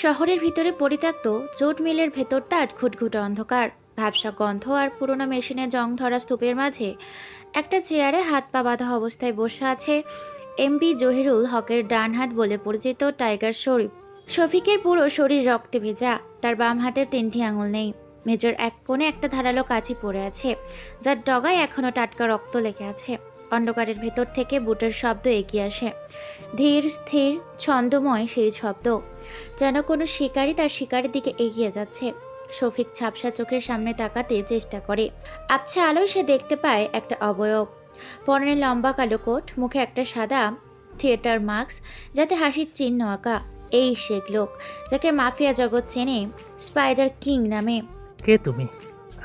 শহরের ভিতরে পরিত্যক্ত জুট মিলের ভেতরটা আজ ঘুটঘুটে অন্ধকার। ভ্যাপসা গন্ধ আর পুরোনো মেশিনে জং ধরা স্তূপের মাঝে একটা চেয়ারে হাত পা বাঁধা অবস্থায় বসে আছে এমপি জহিরুল হকের ডান হাত বলে পরিচিত টাইগার শরীফ। শফিকের পুরো শরীর রক্তে ভেজা, তার বাম হাতের 3টি আঙুল নেই। মেজর এক কোণে একটা ধারালো কাঁচি পড়ে আছে, যার ডগায় এখনো টাটকা রক্ত লেগে আছে। অন্ধকারের ভেতর থেকে বুটের শব্দ এগিয়ে আসে, ধীর স্থির ছন্দময় সেই শব্দ, যেন কোনো শিকারী তার শিকারের দিকে এগিয়ে যাচ্ছে। শফিক ঝাপসা চোখের সামনে তাকাতে চেষ্টা করে। আবছা আলোয় সে দেখতে পায় একটা অবয়ব, পরনে লম্বা কালো কোট, মুখে একটা সাদা থিয়েটার মাস্ক, যাতে হাসির চিহ্ন আঁকা। এই শেখ লোক যাকে মাফিয়া জগৎ চেনে স্পাইডার কিং নামে। কে তুমি?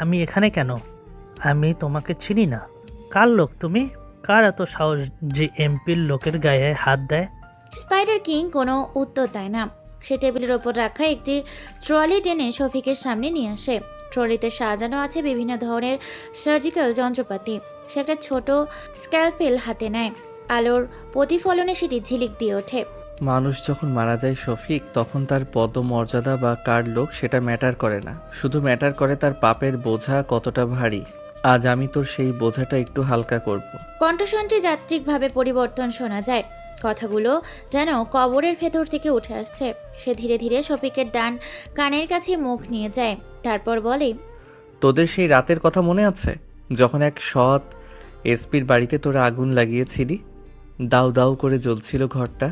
আমি এখানে কেন? আমি তোমাকে চিনি না। কার লোক তুমি? কার এত সাহস যে এমপির লোকের গায়ে হাত দেয়? স্পাইডার কিং কোনো উত্তর দেয় না। সে টেবিলের ওপর রাখা একটি ট্রলি টেনে শফিকের সামনে নিয়ে আসে। ট্রলিতে সাজানো আছে বিভিন্ন ধরনের সার্জিক্যাল যন্ত্রপাতি। সে একটা ছোট স্ক্যালপেল হাতে নেয়। আলোর প্রতিফলনে সেটি ঝিলিক দিয়ে ওঠে। মানুষ যখন মারা যায় শফিক, তখন তার পদমর্যাদা বা কার লোক সেটা ম্যাটার করে না, শুধু ম্যাটার করে তার পাপের বোঝা কতটা ভারী। আজ আমি তোর সেই বোঝাটা একটু হালকা করব। কণ্ঠস্বরটি যাত্রিকভাবে পরিবর্তন শোনা যায়, কথাগুলো যেন কবরের ভেতর থেকে উঠে আসছে। সে ধীরে ধীরে শফিকের ডান কানের কাছে মুখ নিয়ে যায়, তারপর বলে, তোদের সেই রাতের কথা মনে আছে, যখন এক সৎ এসপির বাড়িতে তোরা আগুন লাগিয়েছিলি? দাউ দাউ করে জ্বলছিল ঘরটা।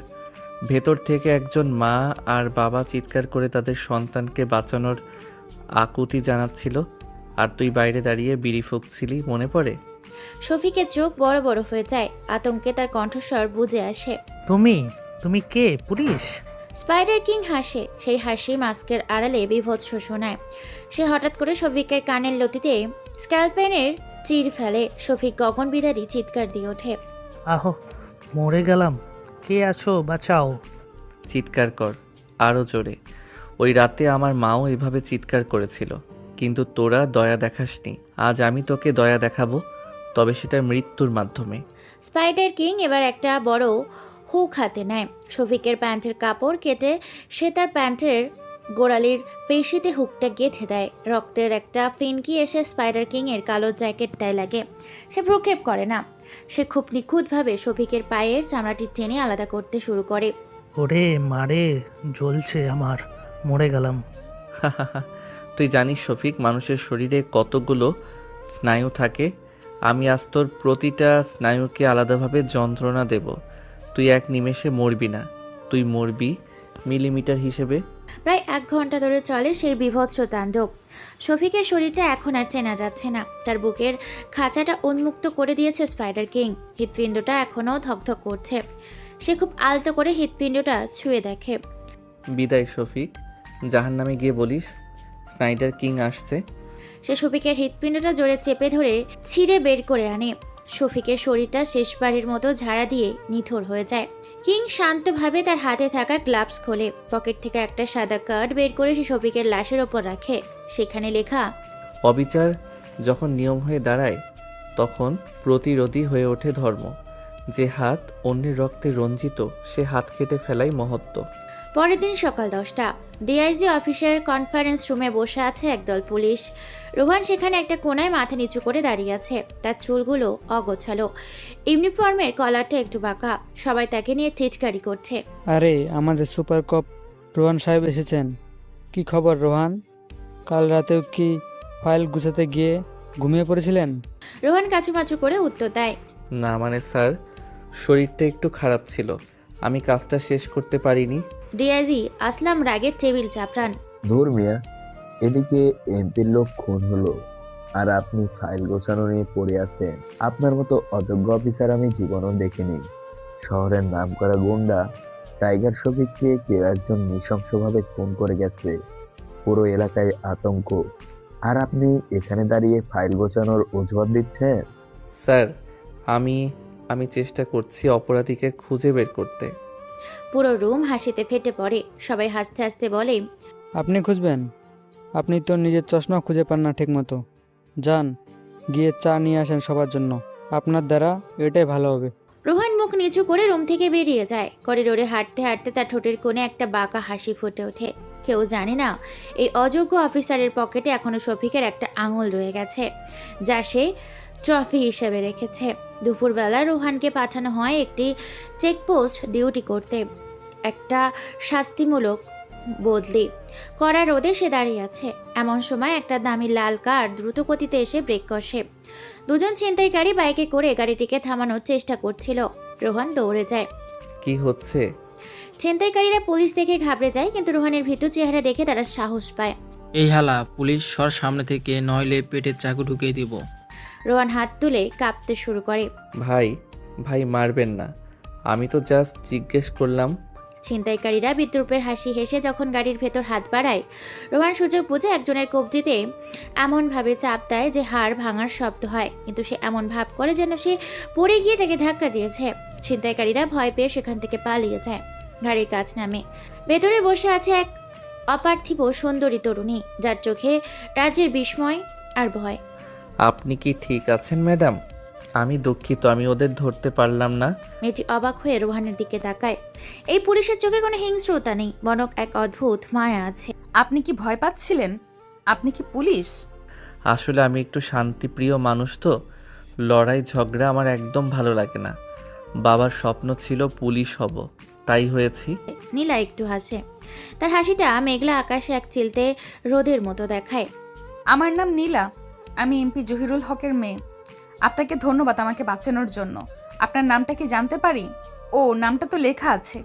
ভেতর থেকে একজন মা আর বাবা চিৎকার করে তাদের সন্তানকে বাঁচানোর আকুতি জানাচ্ছিল, আর তুই বাইরে দাঁড়িয়ে বিড়ি ফুঁকছিলি, মনে পড়ে? শফিকের চোখ বড় বড় হয়ে যায়, আতঙ্কে তার কণ্ঠস্বর বুঝে আসে। তুমি তুমি কে? পুলিশ? স্পাইডার কিং হাসে, সেই হাসি মাস্কের আড়ালে বিভৎস শোনায়। সে হঠাৎ করে শফিকের কানের লতিতে স্ক্যালপেনের চির ফেলে। শফিক গগনবিদারী চিৎকার দিয়ে ওঠে। আহো, মরে গেলাম। কে আছো? বাঁচাও। চিৎকার কর, আরও জোরে। ওই রাতে আমার মাও এভাবে চিৎকার করেছিল, কিন্তু তোরা দয়া দেখাসনি। আজ আমি তোকে দয়া দেখাবো, তবে সেটা মৃত্যুর মাধ্যমে। স্পাইডার কিং এবার একটা বড় হুক হাতে নেয়। শফিকের প্যান্টের কাপড় কেটে সে তার প্যান্টের গোড়ালির পেশিতে হুকটা গেঁথে দেয়। রক্তের একটা ফিনকি এসে স্পাইডার কিং এর কালো জ্যাকেটটায় লাগে। সে ভ্রুক্ষেপ করে না। সে খুব নিখুঁতভাবে শফিকের পায়ের চামড়াটি টেনে আলাদা করতে শুরু করে। ওরে মারে, জ্বলছে আমার। মরে গেলাম। তুই জানিস শফিক, মানুষের শরীরে কতগুলো স্নায়ু থাকে? আমি আজ তোর প্রতিটা স্নায়ুকে আলাদাভাবে যন্ত্রণা দেব। তুই এক নিমেষে মরবি না, তুই মরবি মিলিমিটার হিসেবে। প্রায় 1 ঘন্টা ধরে চলে সেই বীভৎস তাণ্ডব। শফিকের শরীরটা এখন আর চেনা যাচ্ছে না। তার বুকের খাঁচাটা উন্মুক্ত করে দিয়েছে স্পাইডার কিং। হৃৎপিণ্ডটা এখনও ধকধক করছে। সে খুব আলতো করে হৃৎপিণ্ডটা ছুঁয়ে দেখে। বিদায় শফিক, জাহান্নামে গিয়ে বলিস স্নাইডার কিং আসছে। সে শফিকের হৃৎপিণ্ডটা জোরে চেপে ধরে ছিঁড়ে বের করে আনে। শফিকের শরীরটা শেষবারের মতো ঝাড়া দিয়ে নিথর হয়ে যায়। কিং শান্তভাবে তার হাতে থাকা গ্লাভস খোলে। পকেট থেকে একটা সাদা কার্ড বের করে সে শফিকের লাশের ওপর রাখে। সেখানে লেখা, অবিচার যখন নিয়ম হয়ে দাঁড়ায়, তখন প্রতিরোধী হয়ে ওঠে ধর্ম। যে হাত অন্যের রক্তে রঞ্জিত, সে হাত কেটে ফেলাই মহত্ব। পরের দিন সকাল 10টা। ডিআইজি অফিসের কনফারেন্স রুমে বসে আছে একদল পুলিশ। রোহান সেখানে একটা কোনায় মাথা নিচু করে দাঁড়িয়ে আছে। তার চুলগুলো অগোছালো, ইউনিফর্মের কলারটা একটু বাঁকা। সবাই তাকে নিয়ে টিটকারি করছে। আরে, আমাদের সুপার কপ রোহান সাহেব এসেছেন। কি খবর রোহান? কাল রাতেও কি ফাইল গুছাতে গিয়ে ঘুমিয়ে পড়েছিলেন? রোহান কাচুমাচু করে উত্তর দেয়, না মানে স্যার, শরীরটা একটু খারাপ ছিল, আমি কাজটা শেষ করতে পারিনি। ডিআইজি আসলাম রাগের টেবিল চাপড়ান। ধুর মিয়া, এদিকে এমপির লোক খুন হলো আর আপনি ফাইল গোছানো নিয়ে পড়ে আছেন। আপনার মতো অযোগ্য অফিসার আমি জীবনও দেখিনি। শহরের নামকরা গুন্ডা টাইগার শফিককে কেউ একজন নৃশংসভাবে খুন করে গেছে। পুরো এলাকায় আতঙ্ক, আর আপনি এখানে দাঁড়িয়ে ফাইল গোছানোর অজুহাত দিচ্ছেন। স্যার, আমি আমি চেষ্টা করছি অপরাধীকে খুঁজে বের করতে। পুরো রুম হাসিতে ফেটে পড়ে। সবাই হাসতে হাসতে বলে, আপনি খুঁজবেন? আপনি তো নিজের চশমা খুঁজে পান না ঠিকমতো। যান, গিয়ে চা নিয়ে আসেন সবার জন্য। আপনার দ্বারা এটাই ভালো হবে। রোহান মুখ নিচু করে রুম থেকে বেরিয়ে যায়। করিডোরে হাঁটতে হাঁটতে তার ঠোঁটের কোণে একটা বাঁকা হাসি ফুটে ওঠে। কেউ জানে না এই অযোগ্য অফিসারের পকেটে এখনো শফিকের একটা আঙুল রয়ে গেছে, যা সে ট্রফি হিসেবে রেখেছে। দুপুরবেলা রোহানকে পাঠানো হয় একটি চেকপোস্ট ডিউটি করতে, একটা শাস্তিমূলক বদলি। কড়া রোদে সে দাঁড়িয়ে আছে। এমন সময় একটা দামি লাল কার দ্রুত গতিতে এসে ব্রেক কষে। দুজন ছিনতাইকারী বাইকে করে গাড়িটিকে থামানোর চেষ্টা করছিল। রোহান দৌড়ে যায়। কি হচ্ছে? ছিনতাইকারীরা পুলিশ দেখে ঘাবড়ে যায়, কিন্তু রোহানের ভীতু চেহারা দেখে তারা সাহস পায়। এই হালা, পুলিশ সর সামনে থেকে, নইলে পেটে চাকু ঢুকিয়ে দিব। রোহান হাত তুলে কাঁপতে শুরু করে। ভাই, ভাই মারবেন না, আমি তো জাস্ট জিজ্ঞেস করলাম। ছিনতাইকারীরা বিদ্রুপের হাসি হেসে যখন গাড়ির ভেতর হাত বাড়ায়, রোহান সুযোগ বুঝে একজনের কবজিতে এমনভাবে চাপ দেয় যে হাড় ভাঙার শব্দ হয়, কিন্তু সে এমন ভাব করে যেন সে পড়ে গিয়ে তাকে ধাক্কা দিয়েছে। ছিনতাইকারীরা ভয় পেয়ে সেখান থেকে পালিয়ে যায়। গাড়ির কাছ নামে। ভেতরে বসে আছে এক অপার্থিব সুন্দরী তরুণী, যার চোখে রাজ্যের বিস্ময় আর ভয়। আপনি কি ঠিক আছেন ম্যাডাম? আমি দুঃখিত, আমি ওদের ধরতে পারলাম না। মেয়েটি অবাক হয়ে রোহানের দিকে তাকায়। এই পুলিশের চোখে কোনো হিংস্রতা নেই, বরং এক অদ্ভুত মায়া আছে। আপনি কি ভয় পাচ্ছিলেন? আপনি কি পুলিশ? আসলে আমি একটু শান্তিপ্রিয় মানুষ, তো লড়াই ঝগড়া আমার একদম ভালো লাগে না। বাবার স্বপ্ন ছিল পুলিশ হব, তাই হয়েছি। নীলা একটু হাসে। তার হাসিটা মেঘলা আকাশে এক চিলতে রোদের মতো দেখায়। আমার নাম নীলা, আমি এমপি জহিরুল হকের মেয়ে। আপনাকে ধন্যবাদ আমাকে বাঁচানোর জন্য। আপনার নামটা কি জানতে পারি? ও, নামটা তো লেখা আছে।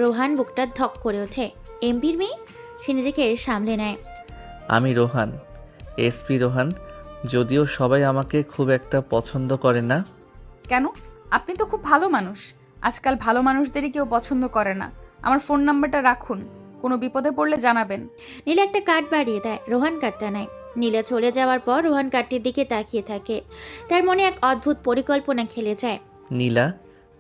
রোহান বুকটা ধক করে ওঠে। এমপির মেয়ে? সে নিজেকে সামলে নেয়। আমি রোহান, এসপি রোহান। যদিও সবাই আমাকে খুব একটা পছন্দ করে না। কেন? আপনি তো খুব ভালো মানুষ। আজকাল ভালো মানুষদেরই কেউ পছন্দ করে না। আমার ফোন নাম্বারটা রাখুন, কোনো বিপদে পড়লে জানাবেন। নীলা একটা কার্ড বাড়িয়ে দেয়। রোহান কার্ডটা নেয়। নীলা চলে যাওয়ার পর রোহান কার্ডটির দিকে তাকিয়ে থাকে। তার মনে এক অদ্ভুত পরিকল্পনা খেলে যায়। নীলা,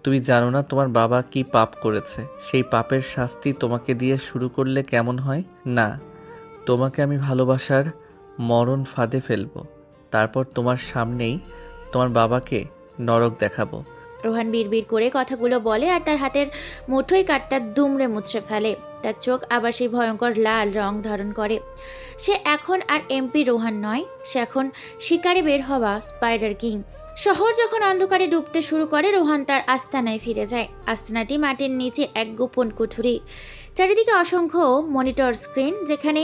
তুমি জানো না তোমার বাবা কি পাপ করেছে? সেই পাপের শাস্তি তোমাকে দিয়ে শুরু করলে কেমন হয়? না, তোমাকে আমি ভালোবাসার মরণ ফাঁদে ফেলবো, তারপর তোমার সামনেই তোমার বাবাকে নরক দেখাবো। রোহান বিড়বিড় করে কথাগুলো বলে আর তার হাতের মুঠোয় কাঠটা দুমড়ে মুচড়ে ফেলে। তার চোখ আবার সেই ভয়ঙ্কর লাল রং ধারণ করে। সে এখন আর এমপি রোহান নয়, সে এখন শিকারে বের হওয়া স্পাইডার কিং। শহর যখন অন্ধকারে ডুবতে শুরু করে, রোহান তার আস্তানায় ফিরে যায়। আস্তানাটি মাটির নিচে এক গোপন কুঠুরি। চারিদিকে অসংখ্য মনিটর স্ক্রিন, যেখানে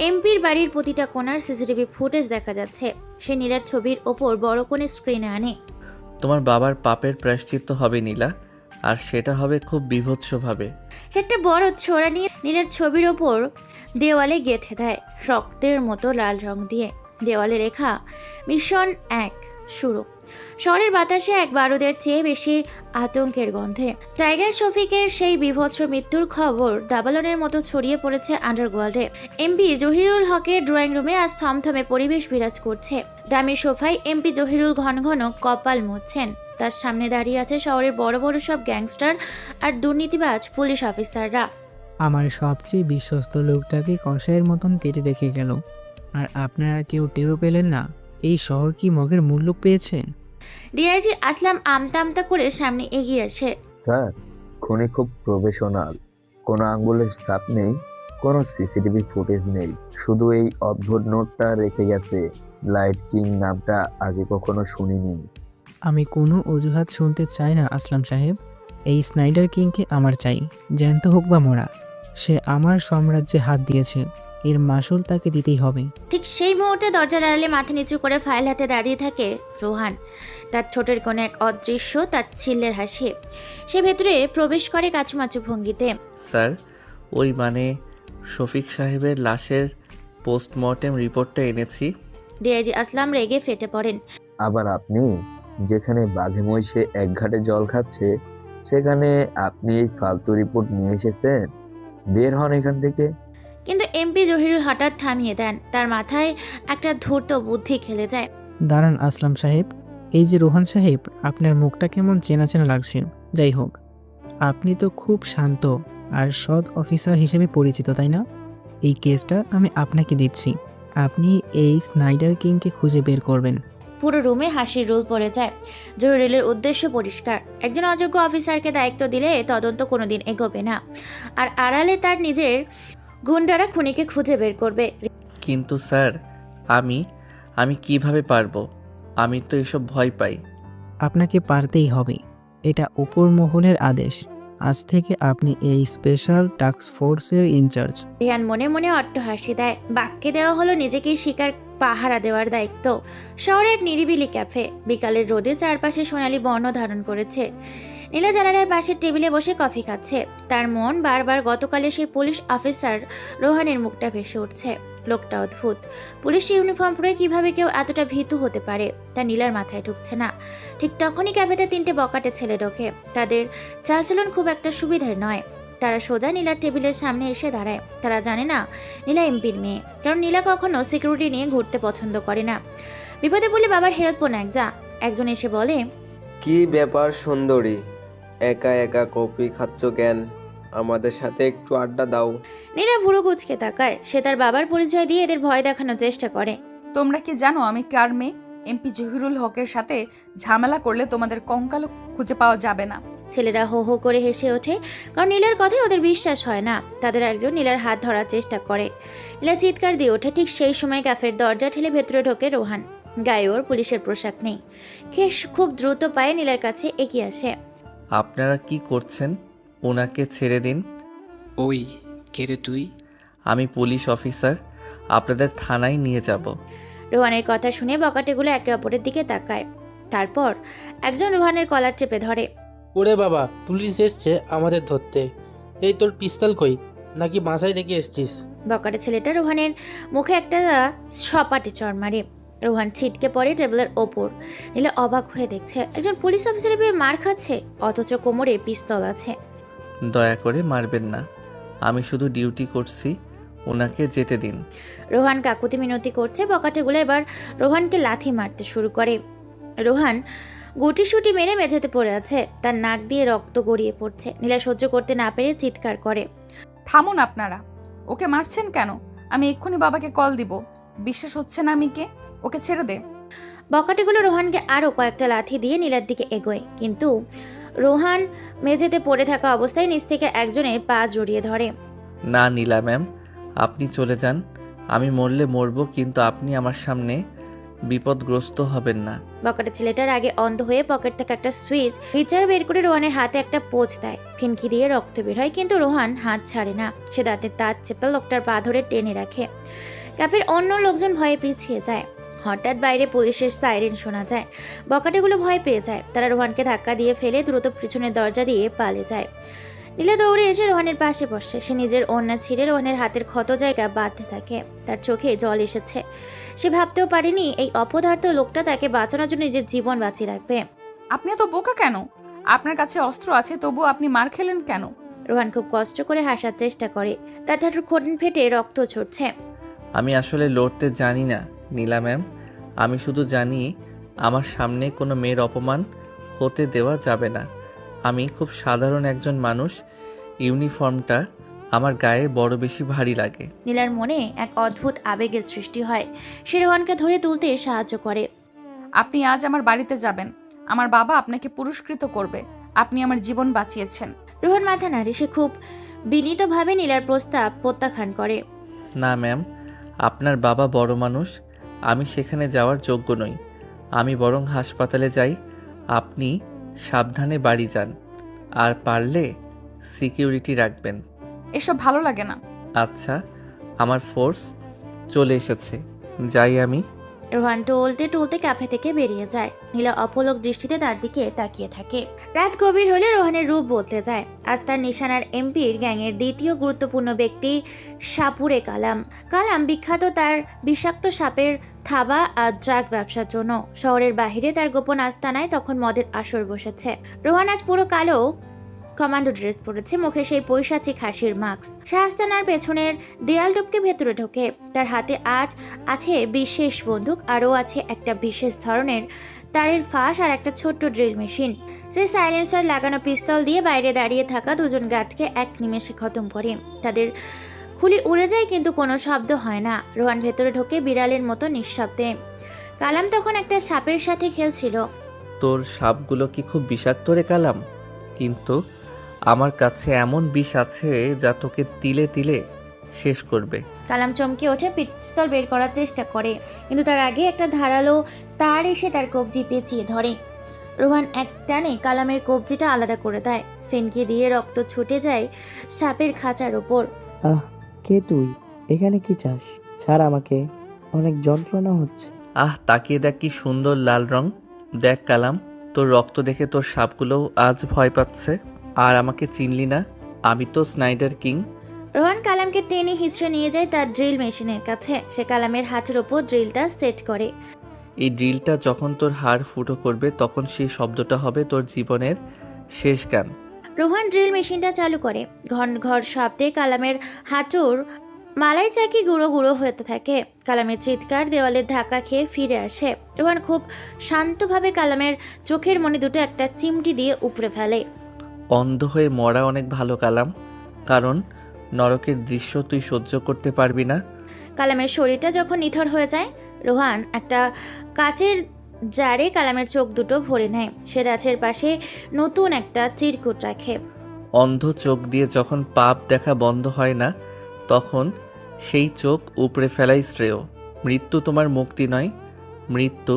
এমপির বাড়ির প্রতিটা কোণার সিসিটিভি ফুটেজ দেখা যাচ্ছে। সে নীলার ছবির ওপর বড় কোণে স্ক্রিনে আনে। তোমার বাবার পাপের প্রায়শ্চিত্ত হবে নীলা, আর সেটা হবে খুব বীভৎসভাবে। সে একটা বড় ছোরা নিয়ে নীলের ছবির ওপর দেওয়ালে গেঁথে দেয়, রক্তের মতো লাল রং দিয়ে। দেওয়ালে লেখা মিশন 1 শুরু। শহরের বাতাসে এক বারুদের চেয়ে বেশি আতঙ্কের গন্ধে। টাইগার শফিকের সেই বীভৎস মৃত্যুর খবর দাবালনের মতো ছড়িয়ে পড়েছে আন্ডারওয়ার্ল্ডে। এমপি জহিরুল হকের ড্রয়িং রুমে আজ থমথমে পরিবেশ বিরাজ করছে। দামি সোফায় এমপি জহিরুল ঘন ঘন কপাল মুছছেন। তার সামনে দাঁড়িয়ে আছে শহরের বড় বড় সব গ্যাংস্টার আর দুর্নীতিবাজ পুলিশ অফিসাররা। আমার সবচেয়ে বিশ্বস্ত লোকটাকে কষায়ের মতন কেটে রেখে গেল, আর আপনারা কেউ টেরও পেলেন না? এই শহর কি মগের মূল্য পেয়েছে? ডিআইজি আসলাম আমতা আমতা করে সামনে এগিয়ে আসে। স্যার, খুনি খুব প্রফেশনাল। কোনো আঙ্গুলের ছাপ নেই, কোনো সিসিটিভি ফুটেজ নেই, শুধু এই অদ্ভুত নোটটা রেখে গেছে। লাইট কিং নামটা আগে কখনো শুনিনি। আমি কোনো অজুহাত শুনতে চাই না আসলাম সাহেব। এই স্নাইডার কিংকে আমার চাই, জ্যান্ত হোক বা মরা। সে আমার সাম্রাজ্যে হাত দিয়েছে, এর মাসুল তাকে দিতেই হবে। ঠিক সেই মুহূর্তে দরজার আড়ালে মাথা নিচু করে ফাইল হাতে দাঁড়িয়ে থাকে রোহান। তার ঠোঁটের কোণে এক অদৃশ্য তাচ্ছিল্যের হাসি। সে ভেতরে প্রবেশ করে কাচুমাচু ভঙ্গিতে। স্যার, ওই মানে শফিক সাহেবের লাশের পোস্টমর্টেম রিপোর্টটা এনেছি। ডিআইজি আসলাম রেগে ফেটে পড়েন। আবার আপনি? যেখানে বাঘে মহিষে এক ঘাটে জল খাচ্ছে, সেখানে আপনি এই ফালতু রিপোর্ট নিয়ে এসেছেন? বের হন এখান থেকে। কিন্তু এমপি জহিরুল হঠাৎ থামিয়ে দেন। তার মাথায় একটা ধূর্ত বুদ্ধি খেলে যায়। দাঁড়ান আসলাম সাহেব, এই যে রোহান সাহেব, আপনার মুখটা কেমন চেনা চেনা লাগছে। যাই হোক, আপনি তো খুব শান্ত আর সৎ অফিসার হিসেবে পরিচিত, তাই না? এই কেসটা আমি আপনাকে দিচ্ছি। আপনি এই স্নাইডার কিংকে খুঁজে বের করবেন। পুরো রুমে হাসির রোল পড়ে যায়। জহিরুলের উদ্দেশ্য পরিষ্কার, একজন অযোগ্য অফিসারকে দায়িত্ব দিলে তদন্ত কোনোদিন এগোবে না, আর আড়ালে তার নিজের গুন্ডারা খুনিকে খুঁজে বের করবে। কিন্তু স্যার, আমি আমি কিভাবে পারবো? আমি তো এসব ভয় পাই। আপনাকে পারতেই হবে, এটা উপর মহলের আদেশ। আজ থেকে আপনি এই স্পেশাল টাস্ক ফোর্সের ইনচার্জ। রিহান মনে মনে অট্ট হাসি দেয়। বাক্যে দেওয়া হলো নিজেকেই শিকার পাহারা দেওয়ার দায়িত্ব। শহরে এক নিরিবিলি ক্যাফে, বিকালের রোদে চারপাশে সোনালী বর্ণ ধারণ করেছে। নীলা জানালার পাশের টেবিলে বসে কফি খাচ্ছে। তার মন বারবার গতকালে সেই পুলিশ অফিসার রোহানের মুখটা ভেসে উঠছে। লোকটা অদ্ভুত। পুলিশ ইউনিফর্ম পরে কিভাবে কেউ এতটা ভীতু হতে পারে তা নীলার মাথায় ঢুকছে না। ঠিক তখনই ক্যাফেতে 3টে বকাটে ছেলে ঢোকে। তাদের চালচলন খুব একটা সুবিধার নয়। তারা সোজা নীলার টেবিলের সামনে এসে দাঁড়ায়। তারা জানে না নীলা এমপির মেয়ে, কারণ নীলা কখনো সিকিউরিটি নিয়ে ঘুরতে পছন্দ করে না। বিপদে পড়লে বাবার হেল্পও নেয়। একজন এসে বলে, কি ব্যাপার সুন্দরী, একা একা কফি খাচ্ছ কেন? আমাদের সাথে একটু আড্ডা দাও। নীলা ভুরু কুঁচকে তাকায়। সে তার বাবার পরিচয় দিয়ে এদের ভয় দেখানোর চেষ্টা করে। তোমরা কি জানো আমি কার মেয়ে? এমপি জহিরুল হকের সাথে ঝামেলা করলে তোমাদের কঙ্কালও খুঁজে পাওয়া যাবে না। ছেলেরা হো হো করে হেসে ওঠে, কারণ নীলার কথায় ওদের বিশ্বাস হয় না। তাদের একজন নীলার হাত ধরার চেষ্টা করে। নীলা চিৎকার দিয়ে ওঠে। ঠিক সেই সময় ক্যাফের দরজা ঠেলে ভেতরে ঢোকে রোহান। গায়ে ওর পুলিশের পোশাক নেই। খুব দ্রুত পায়ে নীলার কাছে এগিয়ে আসে। আপনারা কি করছেন? ওনাকে ছেড়ে দিন। ওই কে রে তুই? আমি পুলিশ অফিসার, আপনাদের থানায় নিয়ে যাব। রোহানের কথা শুনে বকাটেগুলো একে অপরের দিকে তাকায়। তারপর একজন রোহানের কলার চেপে ধরে। ওরে বাবা, পুলিশ এসছে আমাদের ধরতে। এই তোর পিস্তল কই? নাকি বাসায় রেখে এসছিস? বকাটে ছেলেটা রোহানের মুখে একটা সপাটে চড় মারে। রোহান ছিটকে পড়ে টেবিলের ওপর। নীলা অবাক হয়ে দেখছে একজন পুলিশ অফিসারের পেয়ে মার খাচ্ছে, অথচ কোমরে পিস্তল আছে। দয়া করে মারবেন না, আমি শুধু ডিউটি করছি, ওনাকে যেতে দিন। রোহান কাকুতি মিনতি করছে। বকাটেগুলো এবার রোহানকে লাথি মারতে শুরু করে। রোহান গুটিসুটি মেরে মেঝেতে পড়ে আছে। তার নাক দিয়ে রক্ত গড়িয়ে পড়ছে। নীলা সহ্য করতে না পেরে চিৎকার করে, থামুন আপনারা, ওকে মারছেন কেন? আমি এক্ষুনি বাবাকে কল দিব। বিশ্বাস হচ্ছে না আমি কে? ওকে ছেড়ে দে। বকাটেগুলো রোহানকে আরও কয়েকটা লাথি দিয়ে নীলার দিকে এগোয়, কিন্তু রোহান মেঝেতে পড়ে থাকা অবস্থায় নিচ থেকে একজনের পা জড়িয়ে ধরে। না নীলা ম্যাম, আপনি চলে যান। আমি মরলে মরবো, কিন্তু আপনি আমার সামনে বিপদগ্রস্ত হবেন না। বকাটে ছেলেটার আগে অন্ধ হয়ে পকেট থেকে একটা সুইচ রিচার বের করে রোহানের হাতে একটা পোঁচ দেয়। ফিনকি দিয়ে রক্ত বের হয়, কিন্তু রোহান হাত ছাড়ে না। সে দাঁতের তাজ চেপে লোকটার পা ধরে টেনে রাখে। ক্যাফের অন্য লোকজন ভয়ে পিছিয়ে যায়। হঠাৎ বাইরে পুলিশের সাইরেন শোনা যায়। বকাটেগুলো ভয় পেয়ে যায়। তারা রোহানকে ধাক্কা দিয়ে ফেলে দ্রুত পিছনের দরজা দিয়ে পালিয়ে যায়। নীলা দৌড়ে এসে রোহানের পাশে বসে। সে নিজের ওড়না ছিঁড়ে রোহানের হাতের ক্ষত জায়গা বাঁধতে থাকে। তার চোখে জল এসেছে। সে ভাবতেও পারেনি এই অপদার্থ লোকটা তাকে বাঁচানোর জন্য নিজের জীবন বাঁচিয়ে রাখবে। আপনি এত বোকা কেন? আপনার কাছে অস্ত্র আছে, তবু আপনি মার খেলেন কেন? রোহান খুব কষ্ট করে হাসার চেষ্টা করে। তার ঠাটুর খোঁটিন ফেটে রক্ত ঝরছে। আমি আসলে লড়তে জানি না নীলা ম্যাম, আমি শুধু জানি আমার সামনে কোনো মেয়ের অপমান হতে দেওয়া যাবে না। আমি খুব সাধারণ একজন মানুষ, ইউনিফর্মটা আমার গায়ে বড় বেশি ভারী লাগে। নীলার মনে এক অদ্ভুত আবেগের সৃষ্টি হয়। সে রোহানকে ধরে তুলতে সাহায্য করে। আপনি আজ আমার বাড়িতে যাবেন। আমার বাবা আপনাকে পুরস্কৃত করবে। আপনি আমার জীবন বাঁচিয়েছেন। রোহান মাথা নাড়ে। সে খুব বিনীতভাবে নীলার প্রস্তাব প্রত্যাখ্যান করে। না ম্যাম, আপনার বাবা বড় মানুষ, আমি সেখানে যাওয়ার যোগ্য নই। আমি বরং হাসপাতালে যাই। আপনি সাবধানে বাড়ি যান, আর পারলে সিকিউরিটি রাখবেন। এসব ভালো লাগে না। আচ্ছা, আমার ফোর্স চলে এসেছে, যাই আমি। রোহান টলতে টলতে ক্যাফে থেকে বেরিয়ে যায়। নীলা অপলক দৃষ্টিতে তার দিকে তাকিয়ে থাকে। রাত গভীর হলে রোহানের রূপ বদলে যায়। আজ তার নিশানার এমপির গ্যাংয়ের দ্বিতীয় গুরুত্বপূর্ণ ব্যক্তি সাপুরে কালাম। কালাম বিখ্যাত তার বিষাক্ত সাপের থাবা আর ড্রাগ ব্যবসার জন্য। শহরের বাহিরে তার গোপন আস্তানায় তখন মদের আসর বসেছে। রোহান আজ পুরো কালো কমান্ডো ড্রেস পরেছে, মুখে সেই পৈশাচিক হাসির মাস্ক। সে আস্তানার পেছনের দেয়াল টপকে ভেতরে ঢোকে। তার হাতে আজ আছে বিশেষ বন্দুক, আরও আছে একটা বিশেষ ধরনের তারের ফাঁস আর একটা ছোট্ট ড্রিল মেশিন। সে সাইলেন্সার লাগানো পিস্তল দিয়ে বাইরে দাঁড়িয়ে থাকা দুজন গার্ডকে এক নিমেষে খতম করে। তাদের খুলি উড়ে যায়, কিন্তু কোনো শব্দ হয় না। রোহান ভেতরে ঢোকে বিড়ালের মতো নিঃশব্দে। কালাম তখন একটা সাপের সাথে খেলছিল। তোর সাপগুলো কি খুব বিষাক্ত রে কালাম? কিন্তু আমার কাছে এমন বিষ আছে যা তোকে তিলে তিলে শেষ করবে। কালাম চমকে ওঠে, পিস্তল বের করার চেষ্টা করে, কিন্তু তার আগে একটা ধারালো তার এসে তার কবজি পেঁচিয়ে ধরে। রোহান এক টানে কালামের কবজিটা আলাদা করে দেয়। ফেনকে দিয়ে রক্ত ছুটে যায় সাপের খাঁচার ওপর। আহ, কে তুই? এখানে কি চাস? ছাড় আমাকে, অনেক যন্ত্রণা হচ্ছে। তাকিয়ে দেখ কি সুন্দর লাল রং। দেখ কালাম, তোর রক্ত দেখে তোর সাপগুলোও আজ ভয় পাচ্ছে। আর আমাকে চিনলি না? আমি তো স্নাইডার কিং। রোহান কালামকে টেনে হিঁচড়ে নিয়ে যায় তার ড্রিল মেশিনের কাছে। সে কালামের হাতের ওপর ড্রিলটা সেট করে। এই ড্রিলটা যখন তোর হাড় ফুটো করবে তখন সেই শব্দটা হবে তোর জীবনের শেষ গান। রোহান ড্রিল মেশিনটা চালু করে। ঘন ঘর শব্দে কালামের হাঁটুর মালাই চাকি গুঁড়ো গুঁড়ো হতে থাকে। কালামের চিৎকার দেওয়ালের ধাক্কা খেয়ে ফিরে আসে। রোহান খুব শান্তভাবে কালামের চোখের মনে দুটো একটা চিমটি দিয়ে উপড়ে ফেলে। অন্ধ হয়ে মরা অনেক ভালো কালাম, কারণ নরকের দৃশ্য তুই সহ্য করতে পারবি না। কালামের শরীরটা যখন নিথর হয়ে যায়, রোহান একটা কাচের জারে কালামের চোখ দুটো ভরে নেয়। সে রাছের পাশে নতুন একটা চিরকুট রাখে। অন্ধ চোখ দিয়ে যখন পাপ দেখা বন্ধ হয় না, তখন সেই চোখ উপড়ে ফেলাই শ্রেয়। মৃত্যু তোমার মুক্তি নয়, মৃত্যু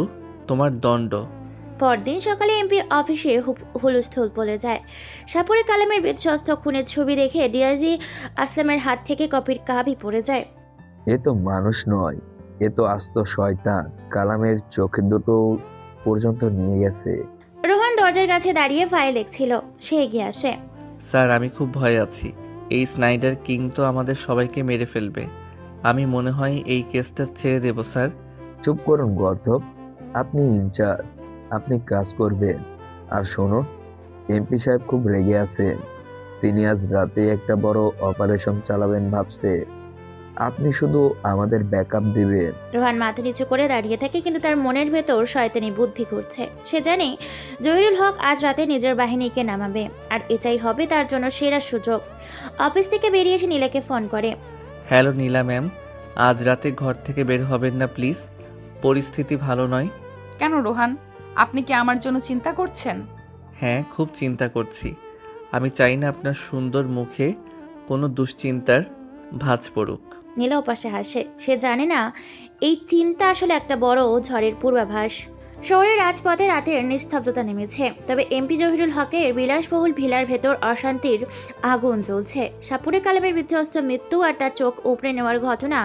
তোমার দণ্ড। পরদিন সকালে এমপি অফিসে হুলস্থুল পড়ে যায়। সাপুরে কালামের বিধ্বস্ত খুনের ছবি দেখে ডিআইজি আসলামের হাত থেকে কপির কাবি পড়ে যায়। এ তো মানুষ নয়, এ তো আস্ত শয়তান। কালামের চোখে দুটো পর্যন্ত নিয়ে গেছে। রোহান দরজার কাছে দাঁড়িয়ে ফাইল দেখছিল। সে এগিয়ে আসে। স্যার, আমি খুব ভয়ে আছি। এই স্নাইডার কিং তো আমাদের সবাইকে মেরে ফেলবে। আমি মনে হয় এই কেসটা ছেড়ে দেব স্যার। চুপ করুন গর্ধব, আপনি ইনচার্জ, আপনি কাজ করবেন। আর শোনো, এমপি সাহেব খুব রেগে আছেন। তিনি আজ রাতে একটা বড় অপারেশন চালাবেন ভাবছে। আপনি শুধু আমাদের ব্যাকআপ দিবেন। রোহান মাথা নিচু করে দাঁড়িয়ে থাকে, কিন্তু তার মনের ভেতর শয়তানি বুদ্ধি ঘুরছে। সে জানে জহিরুল হক আজ রাতে নিজের বাহিনীকে নামাবে, আর এটাই হবে তার জন্য সেরা সুযোগ। অফিস থেকে বেরিয়ে এসে নীলাকে ফোন করে। হ্যালো নীলা ম্যাম, আজ রাতে ঘর থেকে বের হবেন না প্লিজ। পরিস্থিতি ভালো নয়। কেন রোহান, আপনি কি আমার জন্য চিন্তা করছেন? হ্যাঁ, খুব চিন্তা করছি। আমি চাই না আপনার সুন্দর মুখে কোনো দুশ্চিন্তার ভাঁজ পড়ুক। নীলা ওপাশে হাসে। সে জানে না এই চিন্তা আসলে একটা বড় ঝড়ের পূর্বাভাস। শহরের রাজপথে রাতের নিস্তব্ধতা নেমেছে, তবে এমপি জহিরুল হকের বিলাসবহুল ভিলার ভেতর অশান্তির আগুন জ্বলছে। সাপুরে কালামের বিধ্বস্ত মৃত্যু আর তার চোখ উপড়ে নেওয়ার ঘটনা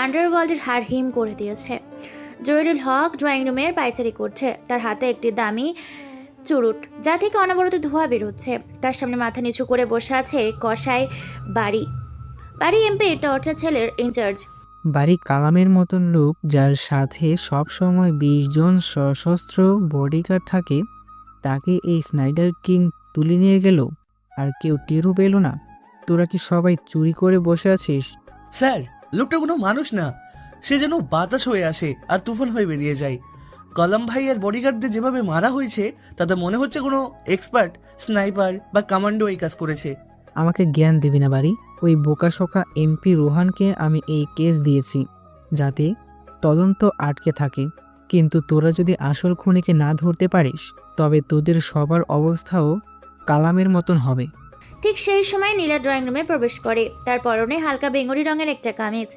আন্ডারওয়ার্ল্ডের হাড় হিম করে দিয়েছে। জহিরুল হক ড্রয়িং রুমের পায়চারি করছে। তার হাতে একটি দামি চুরুট, যা থেকে অনবরত ধোঁয়া বেরোচ্ছে। তার সামনে মাথা নিচু করে বসে আছে কসাই বাড়ি এমপি টর্চার ছেলের ইনচার্জ। বাড়ি কালামের মতন লোক, যার সাথে সব সময় 20 জন সশস্ত্র বডিগার্ড থাকে, তাকে এই স্নাইডার কিং তুলে নিয়ে গেল আর কেউ টেরও পেল না। তোরা কি সবাই চুরি করে বসে আছিস? স্যার, লোকটা কোনো মানুষ না। সে যেন বাতাস হয়ে আসে আর তুফান হয়ে বেরিয়ে যায়। কলাম ভাই আর বডিগার্ডদের যেভাবে মারা হয়েছে তাতে মনে হচ্ছে কোনো এক্সপার্ট স্নাইপার বা কমান্ডো এই কাজ করেছে। আমাকে জ্ঞান দিবি না বাড়ি। ওই বোকাশোকা এমপি রোহানকে আমি এই কেস দিয়েছি যাতে তদন্ত আটকে থাকে, কিন্তু তোরা যদি আসল খুনিকে না ধরতে পারিস তবে তোদের সবার অবস্থাও কালামের মতন হবে। ঠিক সেই সময় নীলা ড্রয়িং রুমে প্রবেশ করে। তার পরনে হালকা বেঙ্গলি রঙের একটা কামিজ।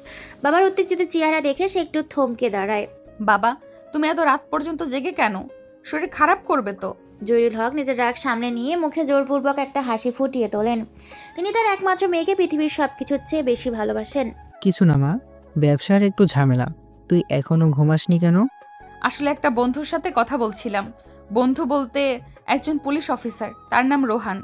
বাবার উত্তেজিত চেহারা দেখে সে একটু থমকে দাঁড়ায়। বাবা, তুমি এত রাত পর্যন্ত জেগে কেন? শরীর খারাপ করবে তো। জহিরুল হক নিজের রাগ সামনে নিয়ে মুখে জোরপূর্বক একটা হাসি ফুটিয়ে তোলেন। তিনি তার একমাত্র মেয়েকে পৃথিবীর সবকিছুর চেয়ে বেশি ভালোবাসেন। কিছু না মা, ব্যবসার একটু ঝামেলা। তুই এখনো ঘুমাসনি কেন? আসলে একটা বন্ধুর সাথে কথা বলছিলাম। বন্ধু বলতে একজন পুলিশ অফিসার, তার নাম রোহান।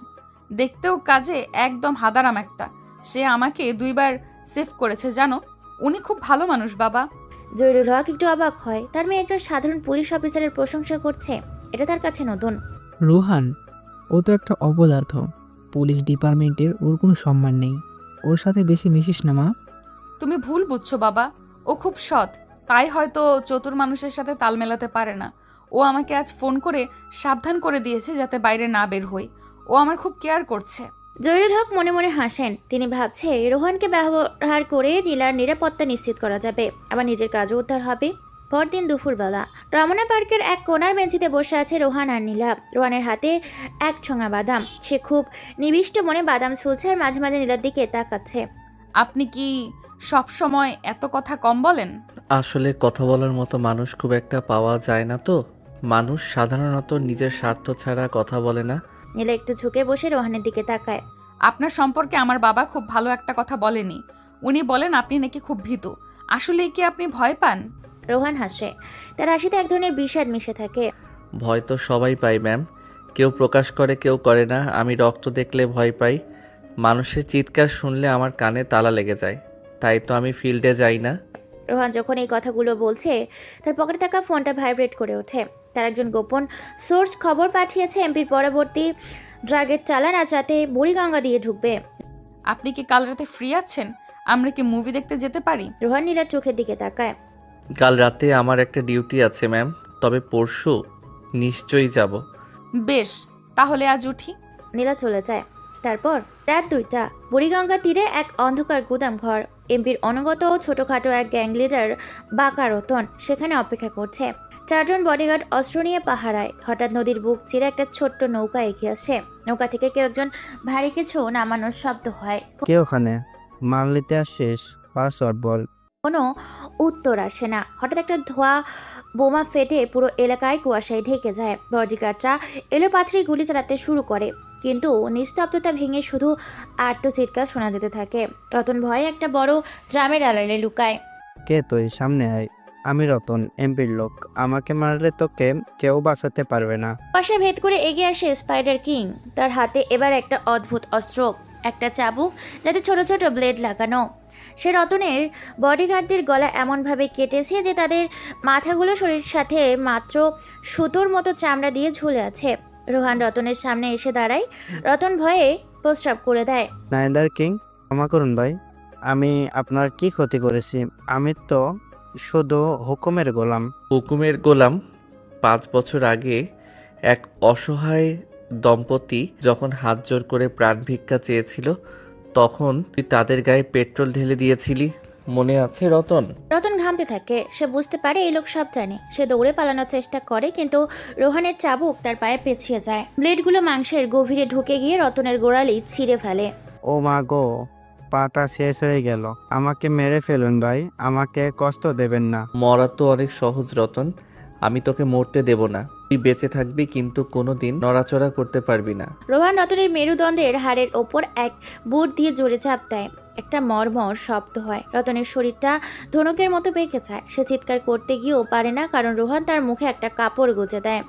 দেখতেও কাজে একদম হাদারাম একটা। সে আমাকে 2 বার সেভ করেছে জানো। উনি খুব ভালো মানুষ বাবা। জহিরুল হক একটু অবাক হয়। তার মেয়ে একজন সাধারণ পুলিশ অফিসারের প্রশংসা করছে, এটা তার কাছে নতুন। রোহান, ও তো একটা অপদার্থ। পুলিশ ডিপার্টমেন্টের ওর কোনো সম্মান নেই। ওর সাথে বেশি মিশিস না মা। তুমি ভুল বুঝছো বাবা। ও খুব সৎ, তাই হয়তো চতুর মানুষের সাথে তাল মেলাতে পারে না। ও আমাকে আজ ফোন করে সাবধান করে দিয়েছে যাতে বাইরে না বের হই। ও আমার খুব কেয়ার করছে। জহিরুল হক মনে মনে হাসেন। তিনি ভাবছে রোহানকে ব্যবহার করে নীলার নিরাপত্তা নিশ্চিত করা যাবে, আবার নিজের কাজও উদ্ধার হবে। পরদিন দুপুরবেলা রমনা পার্কের এক কোণার বেঞ্চিতে বসে আছে রোহান আর নীলা। রোহানের হাতে এক ছোঙা বাদাম। সে খুব নিবিষ্ট মনে বাদাম ছুলছে আর মাঝে মাঝে নীলার দিকে তাকাচ্ছে। আপনি কি সব সময় এত কথা কম বলেন? আসলে কথা বলার মতো মানুষ খুব একটা পাওয়া যায় না তো। মানুষ সাধারণত নিজের স্বার্থ ছাড়া কথা বলে না। নীলা একটু ঝুঁকে বসে রোহানের দিকে তাকায়। আপনার সম্পর্কে আমার বাবা খুব ভালো একটা কথা বলেনি। উনি বলেন আপনি নাকি খুব ভীতু। আসলে কি আপনি ভয় পান? রোহান হাসে। তার হাসিতে এক ধরনের বিষাদ মিশে থাকে। ভয় তো সবাই পায় ম্যাম, কেউ প্রকাশ করে কেউ করে না। আমি রক্ত দেখলে ভয় পাই, মানুষের চিৎকার শুনলে আমার কানে তালা লেগে যায়, তাই তো আমি ফিল্ডে যাই না। রোহান যখন এই কথাগুলো বলছে তার পকেটে থাকা ফোনটা ভাইব্রেট করে ওঠে। তার একজন গোপন সোর্স খবর পাঠিয়েছে এমপির পরবর্তী ড্রাগের চালান আজ রাতে বুড়িগঙ্গা দিয়ে ঢুকবে। আপনি কি কাল রাতে ফ্রি আছেন? আমরা কি মুভি দেখতে যেতে পারি? রোহান নীলার চোখের দিকে তাকায়। কাল রাতে আমার একটা ডিউটি আছে ম্যাম, তবে পরশু নিশ্চয়ই যাব। বেশ, তাহলে আজ উঠি। নীলা চলে যায়। তারপর রাত 2টা বুড়িগঙ্গা তীরে এক অন্ধকার গুদাম ঘর। এমপির অনুগত ছোটখাটো এক গ্যাং লিডার বাঁকা রতন সেখানে অপেক্ষা করছে। 4 জন বডিগার্ড অস্ত্র নিয়ে পাহারায়। হঠাৎ নদীর বুক চিরে একটা ছোট্ট নৌকা এগিয়ে আসে। নৌকা থেকে কেউ একজন ভারী কিছু নামানোর শব্দ হয়। কে ওখানে? মাল নিতে আসছিস? পাসওয়ার্ড বল। কোনো উত্তর আসে না। হঠাৎ একটা ধোঁয়া বোমা ফেটে পুরো এলাকায় কুয়াশায় ঢেকে যায়। বডিগার্ডরা এলোপাথারি গুলি চালাতে শুরু করে, কিন্তু নিস্তব্ধতা ভেঙে শুধু আর্তচিৎকার শোনা যেতে থাকে। রতন ভয়ে একটা বড় ড্রামের আড়ালে লুকায়। কে তুই? সামনে আয়। আমি রতন, এমপির লোক। আমাকে মারলে তোকে কেউ বাঁচাতে পারবে না। পাশে ভেদ করে এগিয়ে আসে স্পাইডার কিং। তার হাতে এবার একটা অদ্ভুত অস্ত্র, একটা চাবুক যাতে ছোট ছোট ব্লেড লাগানো। সে রতনের বডিগার্ডদের গলা এমনভাবে কেটেছে যে তাদের মাথাগুলো শরীরের সাথে মাত্র সুতোর মতো চামড়া দিয়ে ঝুলে আছে। রোহান রতনের সামনে এসে দাঁড়ায়। রতন ভয়ে প্রস্রাব করে দেয়। স্পাইডার কিং, ক্ষমা করুন ভাই, আমি আপনার কি ক্ষতি করেছি? আমি তো শুধু হুকুমের গোলাম। হুকুমের গোলাম? 5 বছর আগে এক অসহায় দম্পতি যখন হাত জোর করে প্রাণ ভিক্ষা চেয়েছিল, তখন তুই তাদের গায়ে পেট্রোল ঢেলে দিয়েছিলি, মনে আছে রতন? রতন ঘামতে থাকে। সে বুঝতে পারে এই লোক সব জানে। সে দৌড়ে পালানোর চেষ্টা করে, কিন্তু রোহানের চাবুক তার পায়ে পেঁচিয়ে যায়। ব্লেডগুলো মাংসের গভীরে ঢুকে গিয়ে রতনের গোড়ালি ছিঁড়ে ফেলে। ও মা গো, পাটা শেষ হয়ে গেল। আমাকে মেরে ফেলুন ভাই, আমাকে কষ্ট দেবেন না। মরা তো অনেক সহজ রতন, আমি তোকে মরতে দেব না। তুই বেঁচে থাকবি, কিন্তু কোনোদিন নড়াচড়া করতে পারবি না। রোহান রতনের মেরুদণ্ডের হাড়ের ওপর এক বুট দিয়ে জোরে চাপ দেয়। একটা মর্মর শব্দ হয়। রতনের শরীরটা ধনুকের মতো বেঁকে যায়। সে চিৎকার করতে গিয়েও পারে না, কারণ রোহান তার মুখে একটা কাপড় গুজে দেয়।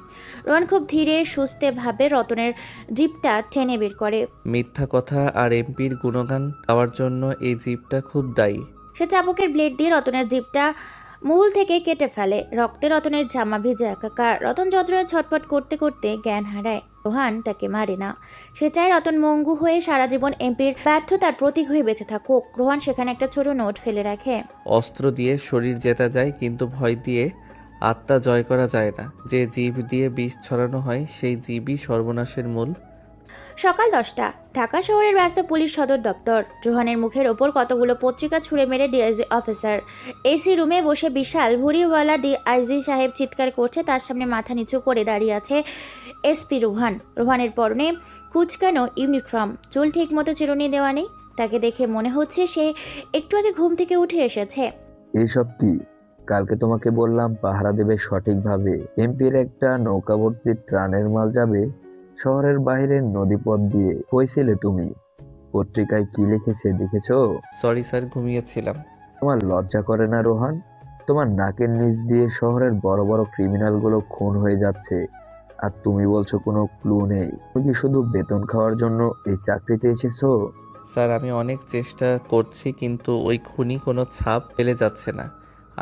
রোহান খুব ধীরে সুস্থে ভাবে রতনের জিপটা টেনে বের করে। মিথ্যা কথা আর এমপির গুণগান গাওয়ার জন্য এই জীবটা খুব দায়ী। সে চাবুকের ব্লেড দিয়ে রতনের জিপটা মূল থেকে কেটে ফেলে। রক্তে রতনের জামা ভিজে একাকার। রতন যন্ত্রণা ছটফট করতে করতে জ্ঞান হারায়। রোহান তাকে মারে না। সে চায় রতন মঙ্গু হয়ে সারা জীবন এমপির ব্যর্থতার প্রতীক হয়ে বেঁচে থাকুক। রোহান সেখানে একটা ছোট নোট ফেলে রাখে। অস্ত্র দিয়ে শরীর জেতা যায়, কিন্তু ভয় দিয়ে আত্মা জয় করা যায় না। যে জীব দিয়ে বিষ ছড়ানো হয়, সেই জীবই সর্বনাশের মূল। সকাল 10টা, ঢাকা শহরের ব্যস্ত পুলিশ সদর দপ্তর। রোহানের মুখের ওপর কতগুলো পত্রিকা ছুঁড়ে মেরে ডিআইজি অফিসার এসি রুমে বসে বিশাল ভুড়িওয়ালা ডিআইজি সাহেব চিৎকার করছে। তার সামনে মাথা নিচু করে দাঁড়িয়ে আছে এসপি রোহান। রোহানের পরনে কুচকানো ইউনিফর্ম, চুল ঠিক মতো চিরুনি দেওয়া নেই। তাকে দেখে মনে হচ্ছে সে একটু আগে ঘুম থেকে উঠে এসেছে। এইসব কি? কালকে তোমাকে বললাম পাহারা দেবে সঠিকভাবে। এমপির একটা নৌকা ভর্তি ত্রাণের মাল যাবে শহরের বাইরের নদীপথ দিয়ে। কইছিলে তুমি? পত্রিকায় কি লিখেছে দেখেছো? সরি স্যার, ঘুমিয়েছিলাম। তোমার লজ্জা করে না রোহান? তোমার নাকের নিচ দিয়ে শহরের বড় বড় ক্রিমিনালগুলো খুন হয়ে যাচ্ছে, আর তুমি বলছো কোনো ক্লু নেই। তুমি কি শুধু বেতন খাওয়ার জন্য এই চাকরিতে এসেছো? স্যার, আমি অনেক চেষ্টা করছি, কিন্তু ওই খুনি কোনো ছাপ ফেলে যাচ্ছে না।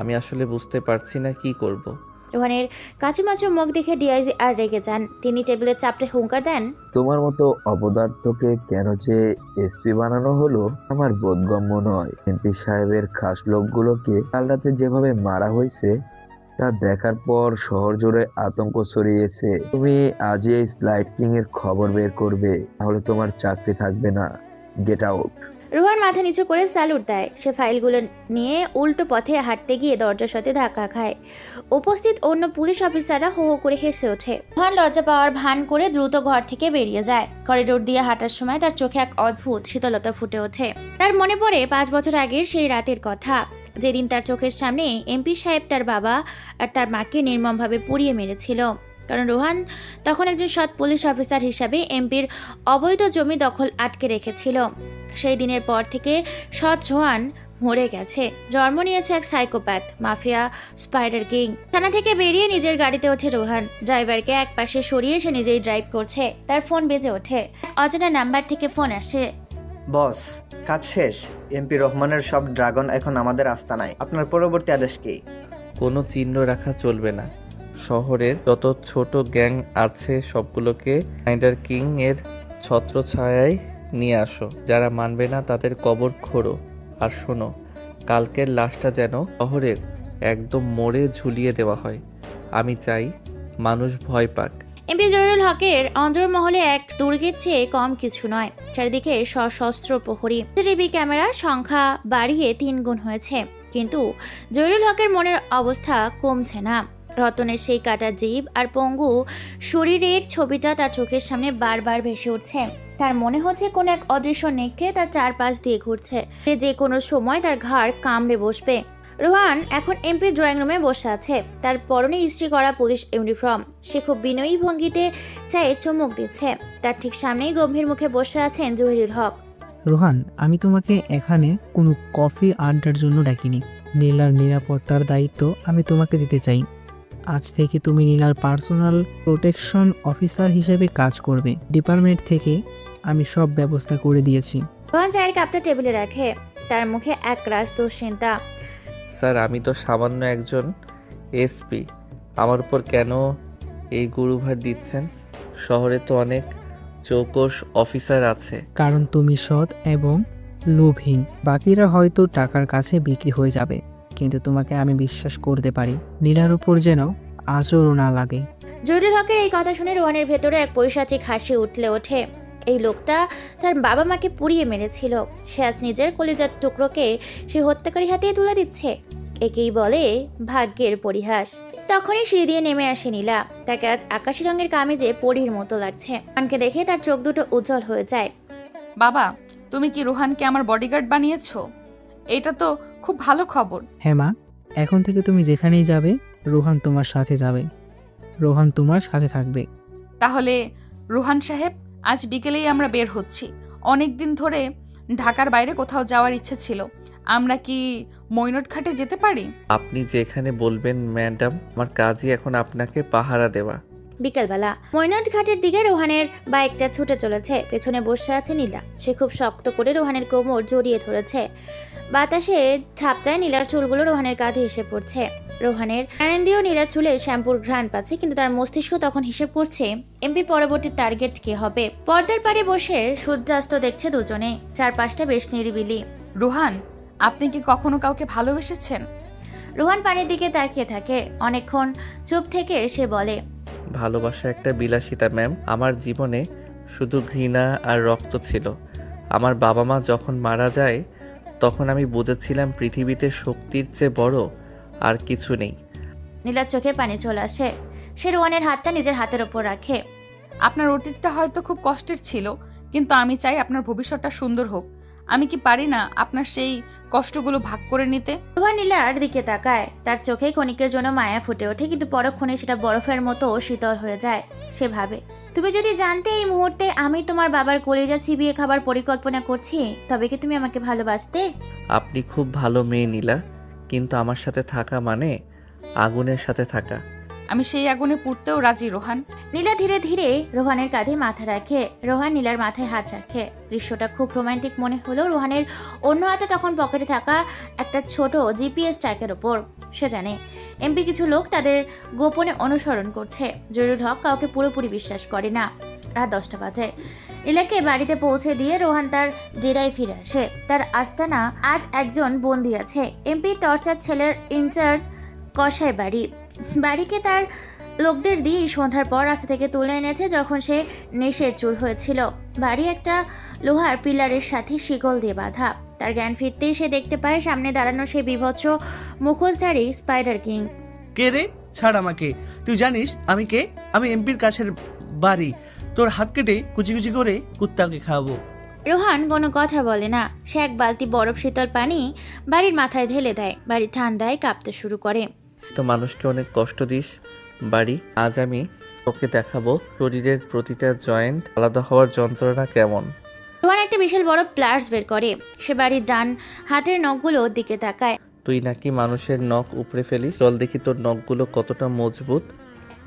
আমি আসলে বুঝতে পারছি না কি করব। রোহানের কাচুমাচু মুখ দেখে ডিআইজি আর রেগে যান। তিনি টেবিলের চাপড়ে হুঙ্কার দেন। তোমার মতো অপদার্থকে কেন যে এসপি বানানো হলো আমার বোধগম্য নয়। এমপি সাহেবের খাস লোকগুলোকে কাল রাতে যেভাবে মারা হয়েছে তা দেখার পর শহর জুড়ে আতঙ্ক ছড়িয়েছে। তুমি আজই এই স্লাইড কিং এর খবর বের করবে, তাহলে তোমার চাকরি থাকবে না। Get out. রোহান মাথা নিচু করে স্যালুট দেয়। সে ফাইলগুলো নিয়ে উল্টো পথে হাঁটতে গিয়ে দরজার সাথে ধাক্কা খায়। উপস্থিত অন্য পুলিশ অফিসাররা হো হো করে হেসে ওঠে। রোহান লজ্জা পাওয়ার ভান করে দ্রুত ঘর থেকে বেরিয়ে যায়। করিডোর দিয়ে হাঁটার সময় তার চোখে এক অদ্ভুত শীতলতা ফুটে ওঠে। তার মনে পড়ে 5 বছর আগের সেই রাতের কথা, যেদিন তার চোখের সামনে এমপি সাহেব তার বাবা আর তার মাকে নির্মমভাবে পুড়িয়ে মেরেছিল। কারণ রোহান তখন একজন সৎ পুলিশ অফিসার হিসাবে এমপির অবৈধ জমি দখল আটকে রেখেছিল। সেই দিনের পর থেকে সৎ রোহান মরে গেছে, জন্ম নিয়েছে এক সাইকোপ্যাথ মাফিয়া স্পাইডার কিং। থানা থেকে বেরিয়ে নিজের গাড়িতে ওঠে রোহান। ড্রাইভারকে এক পাশে সরিয়ে সে নিজেই ড্রাইভ করছে। তার ফোন বেজে ওঠে। অজানা নাম্বার থেকে ফোন আসে। বস, কাজ শেষ। এমপি রহমানের সব ড্রাগন এখন আমাদের আস্তানায়। আপনার পরবর্তী আদেশ কি? কোনো চিহ্ন রাখা চলবে না। শহরের যত ছোট গ্যাং আছে সবগুলোকে স্পাইডার কিং এর ছত্রছায়ায় নিয়ে আসো। যারা মানবে না তাদের কবর খোঁড়ো। আর শোনো, কালকের লাশটা যেন শহরের একদম মোড়ে ঝুলিয়ে দেওয়া হয়। আমি চাই মানুষ ভয় পাক। এমপি জহিরুল হকের অন্দরমহলে এক দুর্গের চেয়ে কম কিছু নয়। চারিদিকে সশস্ত্র প্রহরী, সিসিটিভি ক্যামেরা সংখ্যা বাড়িয়ে 3 গুণ হয়েছে। কিন্তু জহিরুল হকের মনের অবস্থা কমছে না। রতনের সেই কাটা জিভ আর পঙ্গু শরীরের ছবিটা তার চোখের সামনে বারবার ভেসে উঠছে। তার মনে হচ্ছে কোনো এক অদৃশ্য নেকড়ে তার চারপাশ দিয়ে ঘুরছে, সে যে কোনো সময় তার ঘাড় কামড়ে বসবে। রোহান এখন এমপি ড্রয়িং রুমে বসে আছে। তার পরনে ইস্ত্রি করা পুলিশ ইউনিফর্ম। সে খুব বিনয়ী ভঙ্গিতে চায়ে চুমুক দিচ্ছে। তার ঠিক সামনেই গম্ভীর মুখে বসে আছেন জহিরুল হক। রোহান, আমি তোমাকে এখানে কোনো কফি আড্ডার জন্য ডাকিনি। নীলার নিরাপত্তার দায়িত্ব আমি তোমাকে দিতে চাই। আজ থেকে তুমি নীলার পার্সোনাল প্রোটেকশন অফিসার হিসেবে কাজ করবে। ডিপার্টমেন্ট থেকে আমি সব ব্যবস্থা করে দিয়েছি। রোহান চায়ের কাপটা টেবিলে রাখে। তার মুখে এক রাশ দুশ্চিন্তা। স্যার, আমি তো সামান্য একজন এসপি। আমার উপর কেন এই গুরুভার দিচ্ছেন? শহরে তো অনেক চৌকস অফিসার আছে। কারণ তুমি সৎ এবং লোভহীন। বাকিরা হয়তো টাকার কাছে বিক্রি হয়ে যাবে, কিন্তু তোমাকে আমি বিশ্বাস করতে পারি। নীলার উপর যেন আজরও না লাগে। জহিরুল হকের এই কথা শুনে রোহানের ভেতরে এক পৈশাচিক হাসি উঠলে ওঠে। এই লোকটা তার বাবা মাকে পুড়িয়ে মেরেছিল। সে আজ নিজের কলিজার টুকরোকে সে হত্যাকারী হাতে তুলে দিচ্ছে। একেই বলে ভাগ্যের পরিহাস। তখনই সিঁড়ি দিয়ে নেমে আসে নীলা। তাকে আজ আকাশি রঙের কামিজে পরীর মতো লাগছে। রোহানকে দেখে তার চোখ দুটো উজ্জ্বল হয়ে যায়। বাবা, তুমি কি রোহানকে আমার বডিগার্ড বানিয়েছো? এটা তো খুব ভালো খবর। হ্যাঁ মা, এখন থেকে তুমি যেখানেই যাবে রোহান তোমার সাথে যাবে। রোহান তোমার সাথে থাকবে। তাহলে রোহান সাহেব, আজ বিকেলেই আমরা বের হচ্ছি। অনেক দিন ধরে ঢাকার বাইরে কোথাও যাওয়ার ইচ্ছে ছিল। আমরা কি মৈনট ঘাটে যেতে পারি? আপনি যেখানে বলবেন ম্যাডাম। আমার কাজই এখন আপনাকে পাহারা দেওয়া। বিকেলবেলা মৈনট ঘাটের দিকে রোহানের বাইকটা ছুটে চলেছে। পেছনে বসে আছে নীলা। সে খুব শক্ত করে রোহানের কোমর জড়িয়ে ধরেছে। বাতাসে ঝাপটায় নীলার চুলগুলো রোহানের কাঁধে এসে পড়ছে। রোহানের আনন্দিও নীলার চুলে শ্যাম্পুর ঘ্রাণ পাচ্ছে, কিন্তু তার মস্তিষ্ক তখন হিসেব করছে এমপি পরবর্তী টার্গেট কে হবে। পর্দার পাড়ে বসে সূর্যাস্ত দেখছে দুজনে। চারপাশটা বেশ নিরিবিলি। রোহান, আপনি কি কখনো কাউকে ভালোবেসেছেন? রোহান পানির দিকে তাকিয়ে থাকে। অনেকক্ষণ চুপ থেকে সে বলে, ভালোবাসা একটা বিলাসিতা ম্যাম। আমার জীবনে শুধু ঘৃণা আর রক্ত ছিল। আমার বাবা মা যখন মারা যায় তখন আমি বুঝেছিলাম পৃথিবীতে শক্তির চেয়ে বড় আর কিছু নেই। নীলার চোখে পানি চলে আসে। সে রোহানের হাতটা নিজের হাতের ওপর রাখে। আপনার অতীতটা হয়তো খুব কষ্টের ছিল, কিন্তু আমি চাই আপনার ভবিষ্যৎটা সুন্দর হোক। আমি কি পারি না আপনার সেই কষ্টগুলো ভাগ করে নিতে? রোহান নীলার দিকে তাকায়। তার চোখে ক্ষণিকের জন্য মায়া ফুটে ওঠে, কিন্তু পরক্ষণে সেটা বরফের মতো শীতল হয়ে যায়। সে ভাবে, তুমি যদি জানতে এই মুহূর্তে আমি তোমার বাবার কলিজা চিবিয়ে খাবার পরিকল্পনা করছি, তবে কি তুমি আমাকে ভালোবাসতে? আপনি খুব ভালো মেয়ে নীলা, কিন্তু আমার সাথে থাকা মানে আগুনের সাথে থাকা। আমি সেই আগুনে পুড়তেও রাজি রোহান। নীলা ধীরে ধীরে রোহানের কাঁধে মাথা রাখে। রোহান নীলার মাথায় হাত রাখে। দৃশ্যটা খুব রোমান্টিক মনে হলেও রোহানের অন্য হাতে তখন পকেটে থাকা একটা ছোট জিপিএস ট্র্যাকের ওপর। সে জানে এমপি কিছু লোক তাদের গোপনে অনুসরণ করছে। জহিরুল হক কাউকে পুরোপুরি বিশ্বাস করে না। রাত 10টা বাজে। নীলাকে বাড়িতে পৌঁছে দিয়ে রোহান তার ডেরায় ফিরে আসে। তার আস্তানা আজ একজন বন্দী আছে। এমপি টর্চার ছেলের ইনচার্জ কসাই বাড়িকে তার লোকদের দিয়ে সন্ধ্যার পর রাস্তা থেকে তুলে এনেছে যখন সে নেশে চুর হয়েছিল। বাড়ি একটা লোহার পিলারের সাথে শিকল দিয়ে বাঁধা। তার জ্ঞান ফিরতেই সে দেখতে পায় সামনে দাঁড়ানো সেই বীভৎস মুখোশধারী স্পাইডার কিং। কে রে? ছাড় আমাকে। তুই জানিস আমি কে? আমি এমপির কাছের বাড়ি। তোর হাত কেটে কুচি কুচি করে কুত্তাকে খাওয়াবো। রোহান কোনো কথা বলে না। সে এক বালতি বরফ শীতল পানি বাড়ির মাথায় ঢেলে দেয়। বাড়ি ঠান্ডায় কাঁপতে শুরু করে। তো মানুষকে অনেক কষ্ট দিস বাড়ি। আজ আমি তোকে দেখাবো শরীরের প্রতিটা জয়েন্ট আলাদা হওয়ার যন্ত্রণা কেমন। রোহান একটা বিশাল বড় প্লাস বের করে। সে বাড়ির ডান হাতের নখগুলো ওর দিকে তাকায়। তুই নাকি মানুষের নখ উপড়ে ফেলিস? চল দেখি তোর নখগুলো কতটা মজবুত।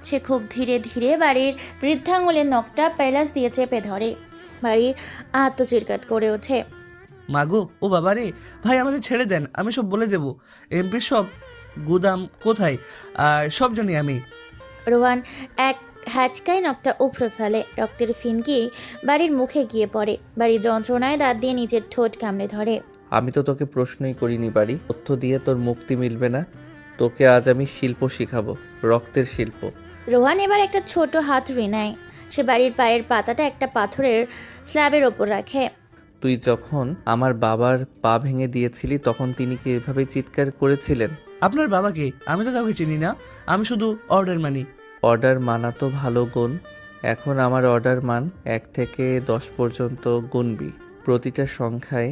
সে খুব ধীরে ধীরে বাড়ির বৃদ্ধাঙ্গুলের নখটা পেলাস দিয়ে চেপে ধরে। বাড়ি আত্মচিরকাট করে ওঠে। মাগো, ও বাবা রে, ভাই আমাদের ছেড়ে দেন, আমি সব বলে দেব। এমপির সব গুদাম কোথায় আর সব জানি আমি। রোহান এক হ্যাচকায় নখটা উপড়ে ফেলে। রক্তের ফিনকি বাড়ির মুখে গিয়ে পড়ে। বাড়ির যন্ত্রণায় দাঁত দিয়ে নিজের ঠোঁট কামড়ে ধরে। আমি তো তোকে প্রশ্নই করিনি বাড়ি। তথ্য দিয়ে তোর মুক্তি মিলবে না। তোকে আজ আমি শিল্প শিখাবো, রক্তের শিল্প। রোহান এবার একটা ছোট হাতুড়ি নেয়। সে বাড়ির পায়ের পাতাটা একটা পাথরের স্ল্যাবের ওপর রাখে। তুই যখন আমার বাবার পা ভেঙে দিয়েছিলি তখন তিনি কি এভাবে চিৎকার করেছিলেন? আপনার বাবাকে? আমি তো কাউকে চিনি না, আমি শুধু অর্ডার মানি। অর্ডার মানা তো ভালো গুণ। এখন আমার অর্ডার মান 1 থেকে 10 পর্যন্ত গুনবি। প্রতিটা সংখ্যায়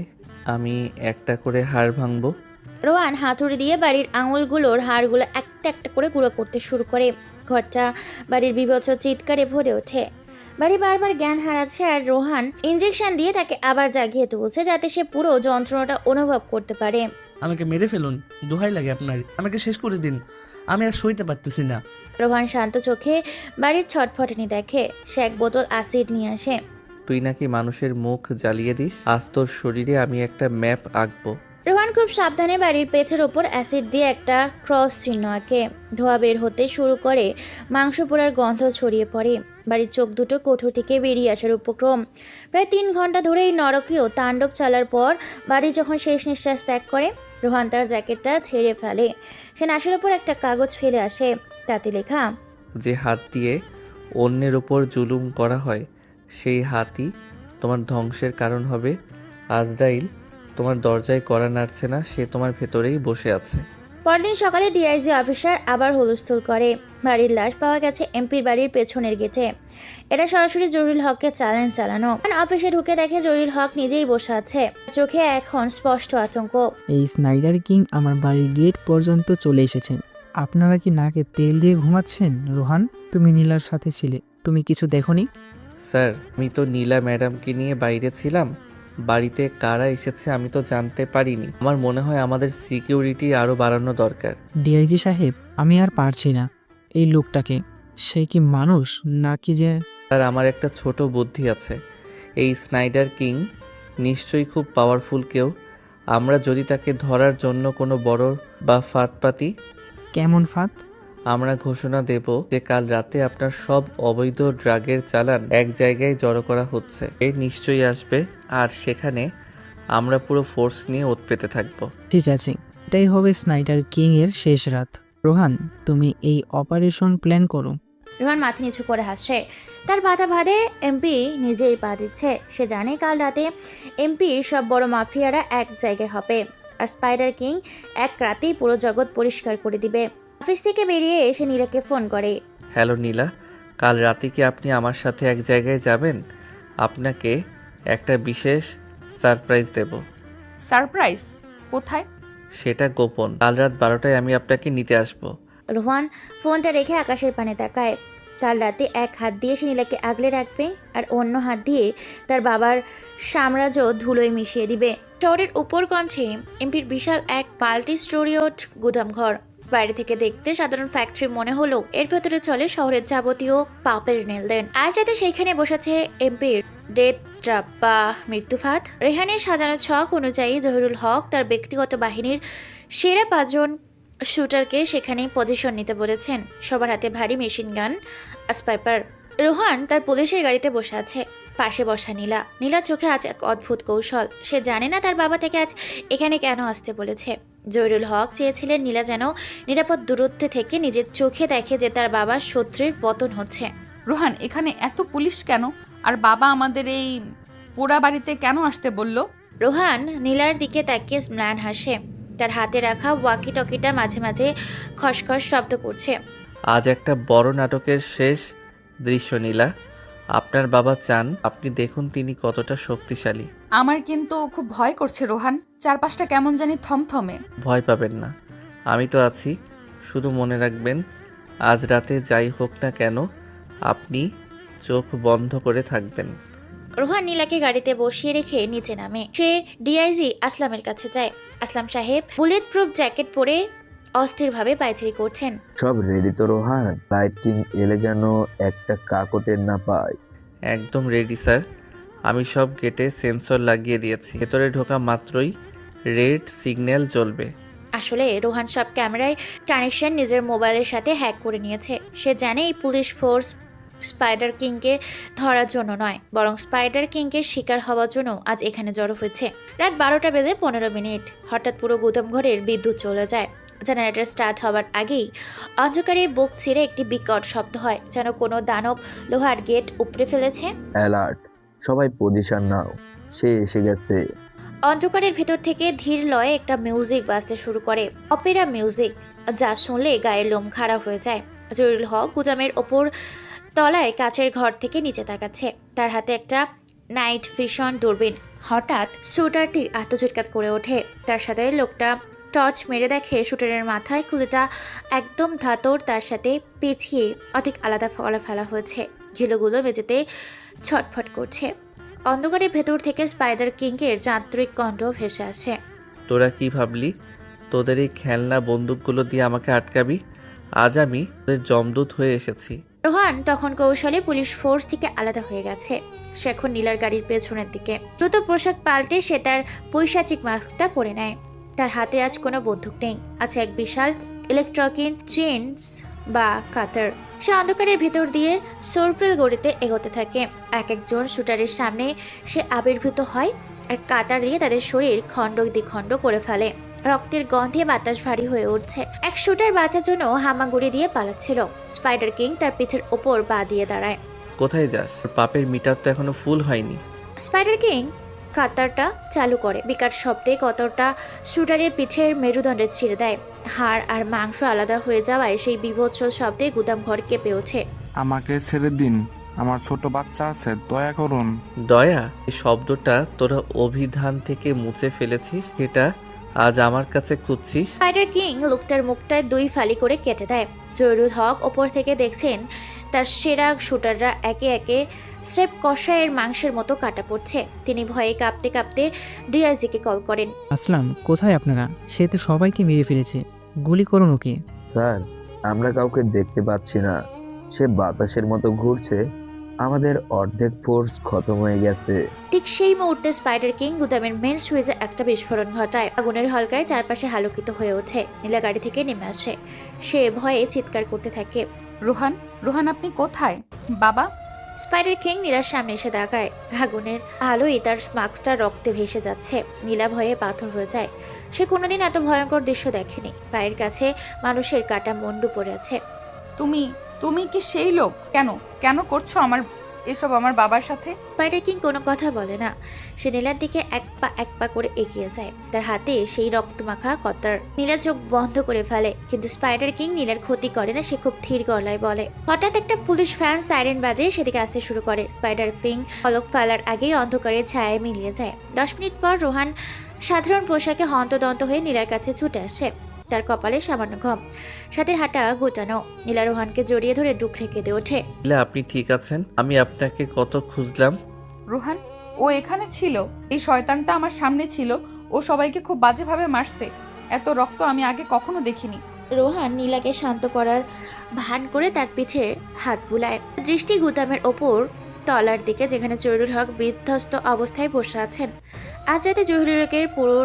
আমি একটা করে হাড় ভাঙবো। রোহান হাতুড়ি দিয়ে বাড়ির আঙুলগুলোর হাড়গুলো একটা একটা করে গুঁড়ো করতে শুরু করে। ঘরটা বাড়ির বীভৎস চিৎকারে ভরে ওঠে। বাড়ি বারবার জ্ঞান হারাচ্ছে আর রোহান ইঞ্জেকশন দিয়ে তাকে আবার জাগিয়ে তুলছে যাতে সে পুরো যন্ত্রণাটা অনুভব করতে পারে। আমাকে মেরে ফেলুন, দোহাই লাগে আপনার, আমাকে শেষ করে দিন, আমি আর সইতে পারতেছি না। রোহান শান্ত চোখে বাড়ির ছটফটানি দেখে। সে এক বোতল অ্যাসিড নিয়ে আসে। তুই নাকি মানুষের মুখ জ্বালিয়ে দিস? আজ তোর শরীরে আমি একটা ম্যাপ আঁকবো। রোহান খুব সাবধানে বাড়ির পেটের ওপর অ্যাসিড দিয়ে একটা ক্রস চিহ্ন আঁকে। ধোয়া বের হতে শুরু করে, মাংস পোড়ার গন্ধ ছড়িয়ে পড়ে। বাড়ির চোখ দুটো কোঠর থেকে বেরিয়ে আসার উপক্রম। প্রায় 3 ঘন্টা ধরে এই নরকীয় তাণ্ডব চালার পর বাড়ি যখন শেষ নিঃশ্বাস ত্যাগ করে, রোহান তার জ্যাকেটটা ছেড়ে ফেলে। সে নাশের ওপর একটা কাগজ ফেলে আসে। তাতে লেখা, যে হাত দিয়ে অন্যের ওপর জুলুম করা হয় সেই হাতই তোমার ধ্বংসের কারণ হবে। আজরাইল তোমার দরজায় কড়া নাড়ছে না, সে তোমার ভেতরেই বসে আছে। পরদিন সকালে ডিআইজি অফিসার আবার হুলস্থুল করে। বাড়ির লাশ পাওয়া গেছে এমপির বাড়ির পেছনের গেটে। এটা সরাসরি জহিরুল হককে চ্যালেঞ্জ চালানো। অফিসে ঢুকে দেখে জহিরুল হক নিজেই বসে আছে। চোখে এখন স্পষ্ট আতঙ্ক। এই স্নাইডার কিং আমার বাড়ির গেট পর্যন্ত চলে এসেছেন। আপনারা কি নাকে তেল দিয়ে ঘুমাচ্ছেন? রোহান, তুমি নীলার সাথে ছিলে, তুমি কিছু দেখোনি? স্যার, আমি তো নীলা ম্যাডামকে নিয়ে বাইরে ছিলাম। বাড়িতে কারা এসেছে আমি তো জানতে পারিনি। আমার মনে হয় আমাদের সিকিউরিটি আরও বাড়ানো দরকার। ডিআইজি সাহেব, আমি আর পারছি না। এই লোকটাকে, সে কি মানুষ নাকি যে? স্যার, আমার একটা ছোট বুদ্ধি আছে। এই স্নাইডার কিং নিশ্চয়ই খুব পাওয়ারফুল কেউ। আমরা যদি তাকে ধরার জন্য কোনো বড় বা ফাঁদ পাতি। কেমন ফাঁদ? আমরা ঘোষণা দেব যে কাল রাতে আপনার সব অবৈধ ড্রাগের চালান এক জায়গায় জড়ো করা হচ্ছে। এ নিশ্চয়ই আসবে আর সেখানে আমরা পুরো ফোর্স নিয়ে ওত পেতে থাকবো। ঠিক আছে, এটাই হবে স্নাইডার কিং এর শেষ রাত। রোহান, তুমি এই অপারেশন প্ল্যান করো। রোহান মাথা নিচু করে হাসে। তার বাধা ভাদে এমপি নিজেই পা দিচ্ছে। সে জানে কাল রাতে এমপির সব বড় মাফিয়ারা এক জায়গায় হবে আর স্পাইডার কিং এক রাতেই পুরো জগৎ পরিষ্কার করে দিবে। অফিস থেকে বেরিয়ে এসে নীলাকে ফোন করে। হ্যালো নীলা, কাল রাতে কি আপনি আমার সাথে এক জায়গায় যাবেন? আপনাকে একটা বিশেষ সারপ্রাইজ দেব। সারপ্রাইজ? কোথায়? সেটা গোপন। কাল রাত 12টায় আমি আপনাকে নিতে আসব। রোহান ফোনটা রেখে আকাশের পানে তাকায়। কাল রাতে এক হাত দিয়ে সে নীলাকে আগলে রাখবে আর অন্য হাত দিয়ে তার বাবার সাম্রাজ্য ধুলোয় মিশিয়ে দিবে। শহরের উপর কণ্ঠে এমপির বিশাল এক মাল্টি স্টোরিওড গুদামঘর। বাইরে থেকে দেখতে সাধারণ ফ্যাক্টরি মনে হলো এর ভেতরে চলে শহরের যাবতীয় পাপের লেনদেন। আজ রাতে সেখানে বসেছে এমপির ডেথ ট্রাপ বা মৃত্যুফাঁদ। রেহানের সাজানো ছক অনুযায়ী জহিরুল হক তার ব্যক্তিগত বাহিনীর সেরা 5 জন শুটারকে সেখানে পজিশন নিতে বলেছেন। সবার হাতে ভারী মেশিন গান, স্নাইপার। রোহান তার পুলিশের গাড়িতে বসে আছে। পাশে বসা নীলার চোখে আজ এক অদ্ভুত কৌশল। সে জানে না তার বাবা থেকে আজ এখানে কেন আসতে বলেছে। জহিরুল হক চেয়েছিলেন নীলা যেন নিরাপদ দূরত্বে থেকে নিজের চোখে দেখে যে তার বাবার শত্রুর পতন হচ্ছে। রোহান, এখানে এত পুলিশ কেন? আর বাবা আমাদের এই পোড়া বাড়িতে কেন আসতে বলল? রোহান নীলার দিকে তাকিয়ে ম্লান হাসে। তার হাতে রাখা ওয়াকি টকিটা মাঝে মাঝে খসখস শব্দ করছে। আজ একটা বড় নাটকের শেষ দৃশ্য নীলা। আপনার বাবা চান আপনি দেখুন তিনি কতটা শক্তিশালী। আমার কিন্তু খুব ভয় করছে রোহান, চারপাশটা কেমন জানি থমথমে। ভয় পাবেন না, আমি তো আছি। শুধু মনে রাখবেন আজ রাতে যাই হোক না কেন আপনি চোখ বন্ধ করে থাকবেন। রোহান নীলাকে গাড়িতে বসিয়ে রেখে নিচে নামে। সে ডিআইজি আসলামের কাছে যায়। আসলাম সাহেব বুলেট প্রুফ জ্যাকেট পরে অস্থিরভাবে পায়চারি করছেন। সব রেডি তো রোহান? লাইটিং এলে যেন একটা কাকটের না পায়। একদম রেডি স্যার, আমি সব গেটে সেন্সর লাগিয়ে দিয়েছি। ভেতরে ঢোকা মাত্রই রেড সিগন্যাল জ্বলবে। আসলে রোহান সব ক্যামেরায় কানেকশন নিজের মোবাইলের সাথে হ্যাক করে নিয়েছে। সে জানে এই পুলিশ ফোর্স স্পাইডার কিংকে ধরার জন্য নয়, বরং স্পাইডার কিংকে শিকার হওয়ার জন্য আজ এখানে জড়ো হয়েছে। রাত 12টা বেজে 15 মিনিট। হঠাৎ পুরো গুদাম ঘরের বিদ্যুৎ চলে যায়। জেনারেটর স্টার্ট হওয়ার আগেই অন্ধকারে বুক ছিঁড়ে একটি বিকট শব্দ হয়, যেন কোনো দানব লোহার গেট উপড়ে ফেলেছে। অ্যালার্ট, সবাই পজিশন নাও, সে এসে গেছে। অন্ধকারের ভেতর থেকে ধীর লয়ে একটা মিউজিক বাজতে শুরু করে, অপেরা মিউজিক, যা শুনলে গায়ের লোম খাড়া হয়ে যায়। জহিরুল হক গুদামের ওপর তলায় কাছের ঘর থেকে নিচে তাকাচ্ছে। তার হাতে একটা নাইট ভিশন দূরবীন। হঠাৎ শুটারটি আত্মচিৎকার করে ওঠে। তার সাথে লোকটা টর্চ মেরে দেখে শুটারের মাথায় কুলিটা একদম ধাতর, তার সাথে পেঁচিয়ে অধিক আলাদা ফেলা হয়েছে। ঘিলুগুলো মেঝেতে ছটফট করছে। অন্ধকারের ভেতর থেকে স্পাইডার কিংকের যান্ত্রিক কণ্ঠ ভেসে আসে। তোরা কি ভাবলি তোদের এই খেলনা বন্দুকগুলো দিয়ে আমাকে আটকাবি? আজ আমি তোদের জমদূত হয়ে এসেছি। রোহান তখন কৌশলে পুলিশ ফোর্স থেকে আলাদা হয়ে গেছে। সে এখন নীলার গাড়ির পেছনের দিকে। দ্রুত পোশাক পাল্টে সে তার পৈশাচিক মাস্কটা পরে নেয়। তার হাতে আজ কোনো বন্দুক নেই, আছে এক বিশাল ইলেকট্রনিক চেইনস বা কাতার। সে অন্ধকারের ভেতর দিয়ে সার্কেল গড়িতে এগোতে থাকে। এক একজন শুটারের সামনে সে আবির্ভূত হয় আর কাতার দিয়ে তাদের শরীর খণ্ড দ্বিখণ্ড করে ফেলে। রক্তের গন্ধে বাতাস ভারী হয়ে উঠছে। এক শুটার বাঁচার জন্য হামাগুড়ি দিয়ে পালাচ্ছিল। স্পাইডার কিং তার পিঠের ওপর পা দিয়ে দাঁড়ায়। কোথায় যাস? পাপের মিটার তো এখনো ফুল হয়নি। স্পাইডার কিং কাতারটা চালু করে। বিকট শব্দে কতরটা শুটারের পিঠের মেরুদণ্ডে ছিঁড়ে দেয়। হাড় আর মাংস আলাদা হয়ে যাওয়ায় সেই বিভৎস শব্দে গুদাম ঘর কেঁপে ওঠে। আমাকে ছেড়ে দিন, আমার ছোট বাচ্চা আছে, দয়া করুন। দয়া? এই শব্দটা তোরা অভিধান থেকে মুছে ফেলেছিস, সেটা আজ আমার কাছে খুঁজছিস? স্পাইডার কিং লোকটার মুখটায় 2 ফালি করে কেটে দেয়। জহিরুল হক ওপর থেকে দেখছেন তার সেরা শুটাররা একে একে স্রেফ কষায়ের মাংসের মতো কাটা পড়ছে। তিনি ভয়ে কাঁপতে কাঁপতে ডিআইজিকে কল করেন। আসলাম, কোথায় আপনারা? সে তো সবাইকে মেরে ফেলেছে, গুলি করুন ওকে। স্যার, আমরা কাউকে দেখতে পাচ্ছি না, সে বাতাসের মতো ঘুরছে। আমাদের অর্ধেক ফোর্স খতম হয়ে গেছে। ঠিক সেই মুহূর্তে স্পাইডার কিং গুদামের মেন সুইচে একটা বিস্ফোরণ ঘটায়। আগুনের হলকায় চারপাশে আলোকিত হয়ে ওঠে। নীলা গাড়ি থেকে নেমে আসে। সে ভয়ে চিৎকার করতে থাকে। রোহান, রোহান আপনি কোথায়? বাবা? স্পাইডার কিং নীলার সামনে এসে দাঁড়ায়। আগুনের আলোয় তার মাস্কটা রক্তে ভেসে যাচ্ছে। নীলা ভয়ে পাথর হয়ে যায়। সে কোনোদিন এত ভয়ঙ্কর দৃশ্য দেখেনি। পায়ের কাছে মানুষের কাটা মুন্ডু পড়ে আছে। তুমি কি সেই লোক? কেন করছো এসব আমার বাবার সাথে? স্পাইডার কিং কোনো কথা বলে না। সে নীলার দিকে এক পা করে এগিয়ে যায়। তার হাতে সেই রক্তমাখা কতার। নীলা চোখ বন্ধ করে ফেলে, কিন্তু স্পাইডার কিং নীলার ক্ষতি করে না। সে খুব ধীর গলায় বলে। হঠাৎ একটা পুলিশ ভ্যান সাইরেন বাজে সেদিকে আসতে শুরু করে। স্পাইডার কিং পলক ফেলার আগেই অন্ধকারে ছায়ায় মিলিয়ে যায়। 10 মিনিট পর রোহান সাধারণ পোশাকে হন্তদন্ত হয়ে নীলার কাছে ছুটে আসে। তার কপালে সামান্য ঘাম, সাথে হাঁটা গোটানো। নীলা রোহানকে জড়িয়ে ধরে দুঃখে কেঁদে ওঠে। নীলা, আপনি ঠিক আছেন? আমি আপনাকে কত খুঁজলাম। রোহান, ও এখানে ছিল। এই শয়তানটা আমার সামনে ছিল। ও সবাইকে খুব বাজেভাবে মারছে। এত রক্ত আমি আগে কখনো দেখিনি। রোহান নীলাকে শান্ত করার ভান করে তার পিঠে হাত বুলায়। দৃষ্টি গুদামের ওপর তলার দিকে, যেখানে জহিরুল হক বিধ্বস্ত অবস্থায় বসে আছেন। আজ রাতে জহিরুল হকের পুরো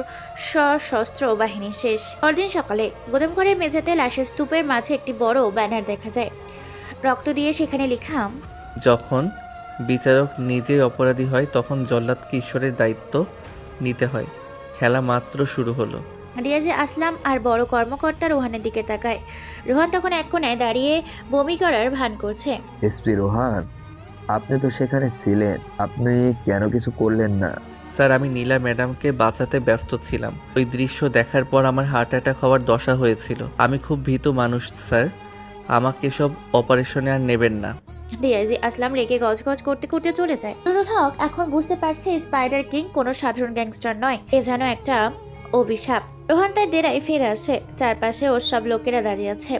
সশস্ত্র বাহিনী শেষ। পরদিন সকালে গুদাম ঘরের মেঝেতে লাশের স্তূপের মাঝে একটি বড় ব্যানার দেখা যায়। রক্ত দিয়ে সেখানে লেখা, যখন বিচারক নিজেই অপরাধী হয় তখন জল্লাদকে ঈশ্বরের দায়িত্ব নিতে হয়। খেলা মাত্র শুরু হলো। ডিআইজি আসলাম আর বড় কর্মকর্তা রোহানের দিকে তাকায়। রোহান তখন এক কোণায় দাঁড়িয়ে বমি করার ভান করছে। এসপি রোহান, আপনি তো সেখানে ছিলেন, আপনি কেন কিছু করলেন না? স্যার আমি নীলা ম্যাডামকে বাঁচাতে ব্যস্ত ছিলাম। ওই দৃশ্য দেখার পর আমার হার্ট অ্যাটাক হওয়ার দশা হয়েছিল। আমি খুব ভীতু মানুষ স্যার, আমাকে সব অপারেশনে আর নেবেন না। ডিআইজি আসলাম রেগে গজগজ করতে করতে চলে যায়। নুরুল হক এখন বুঝতে পারছে স্পাইডার কিং কোনো সাধারণ গ্যাংস্টার নয়, এ যেন একটা অভিশাপ। রোহান তার ডেরায় ফিরে আসে, চারপাশে ওর সব লোকেরা দাঁড়িয়ে আছে।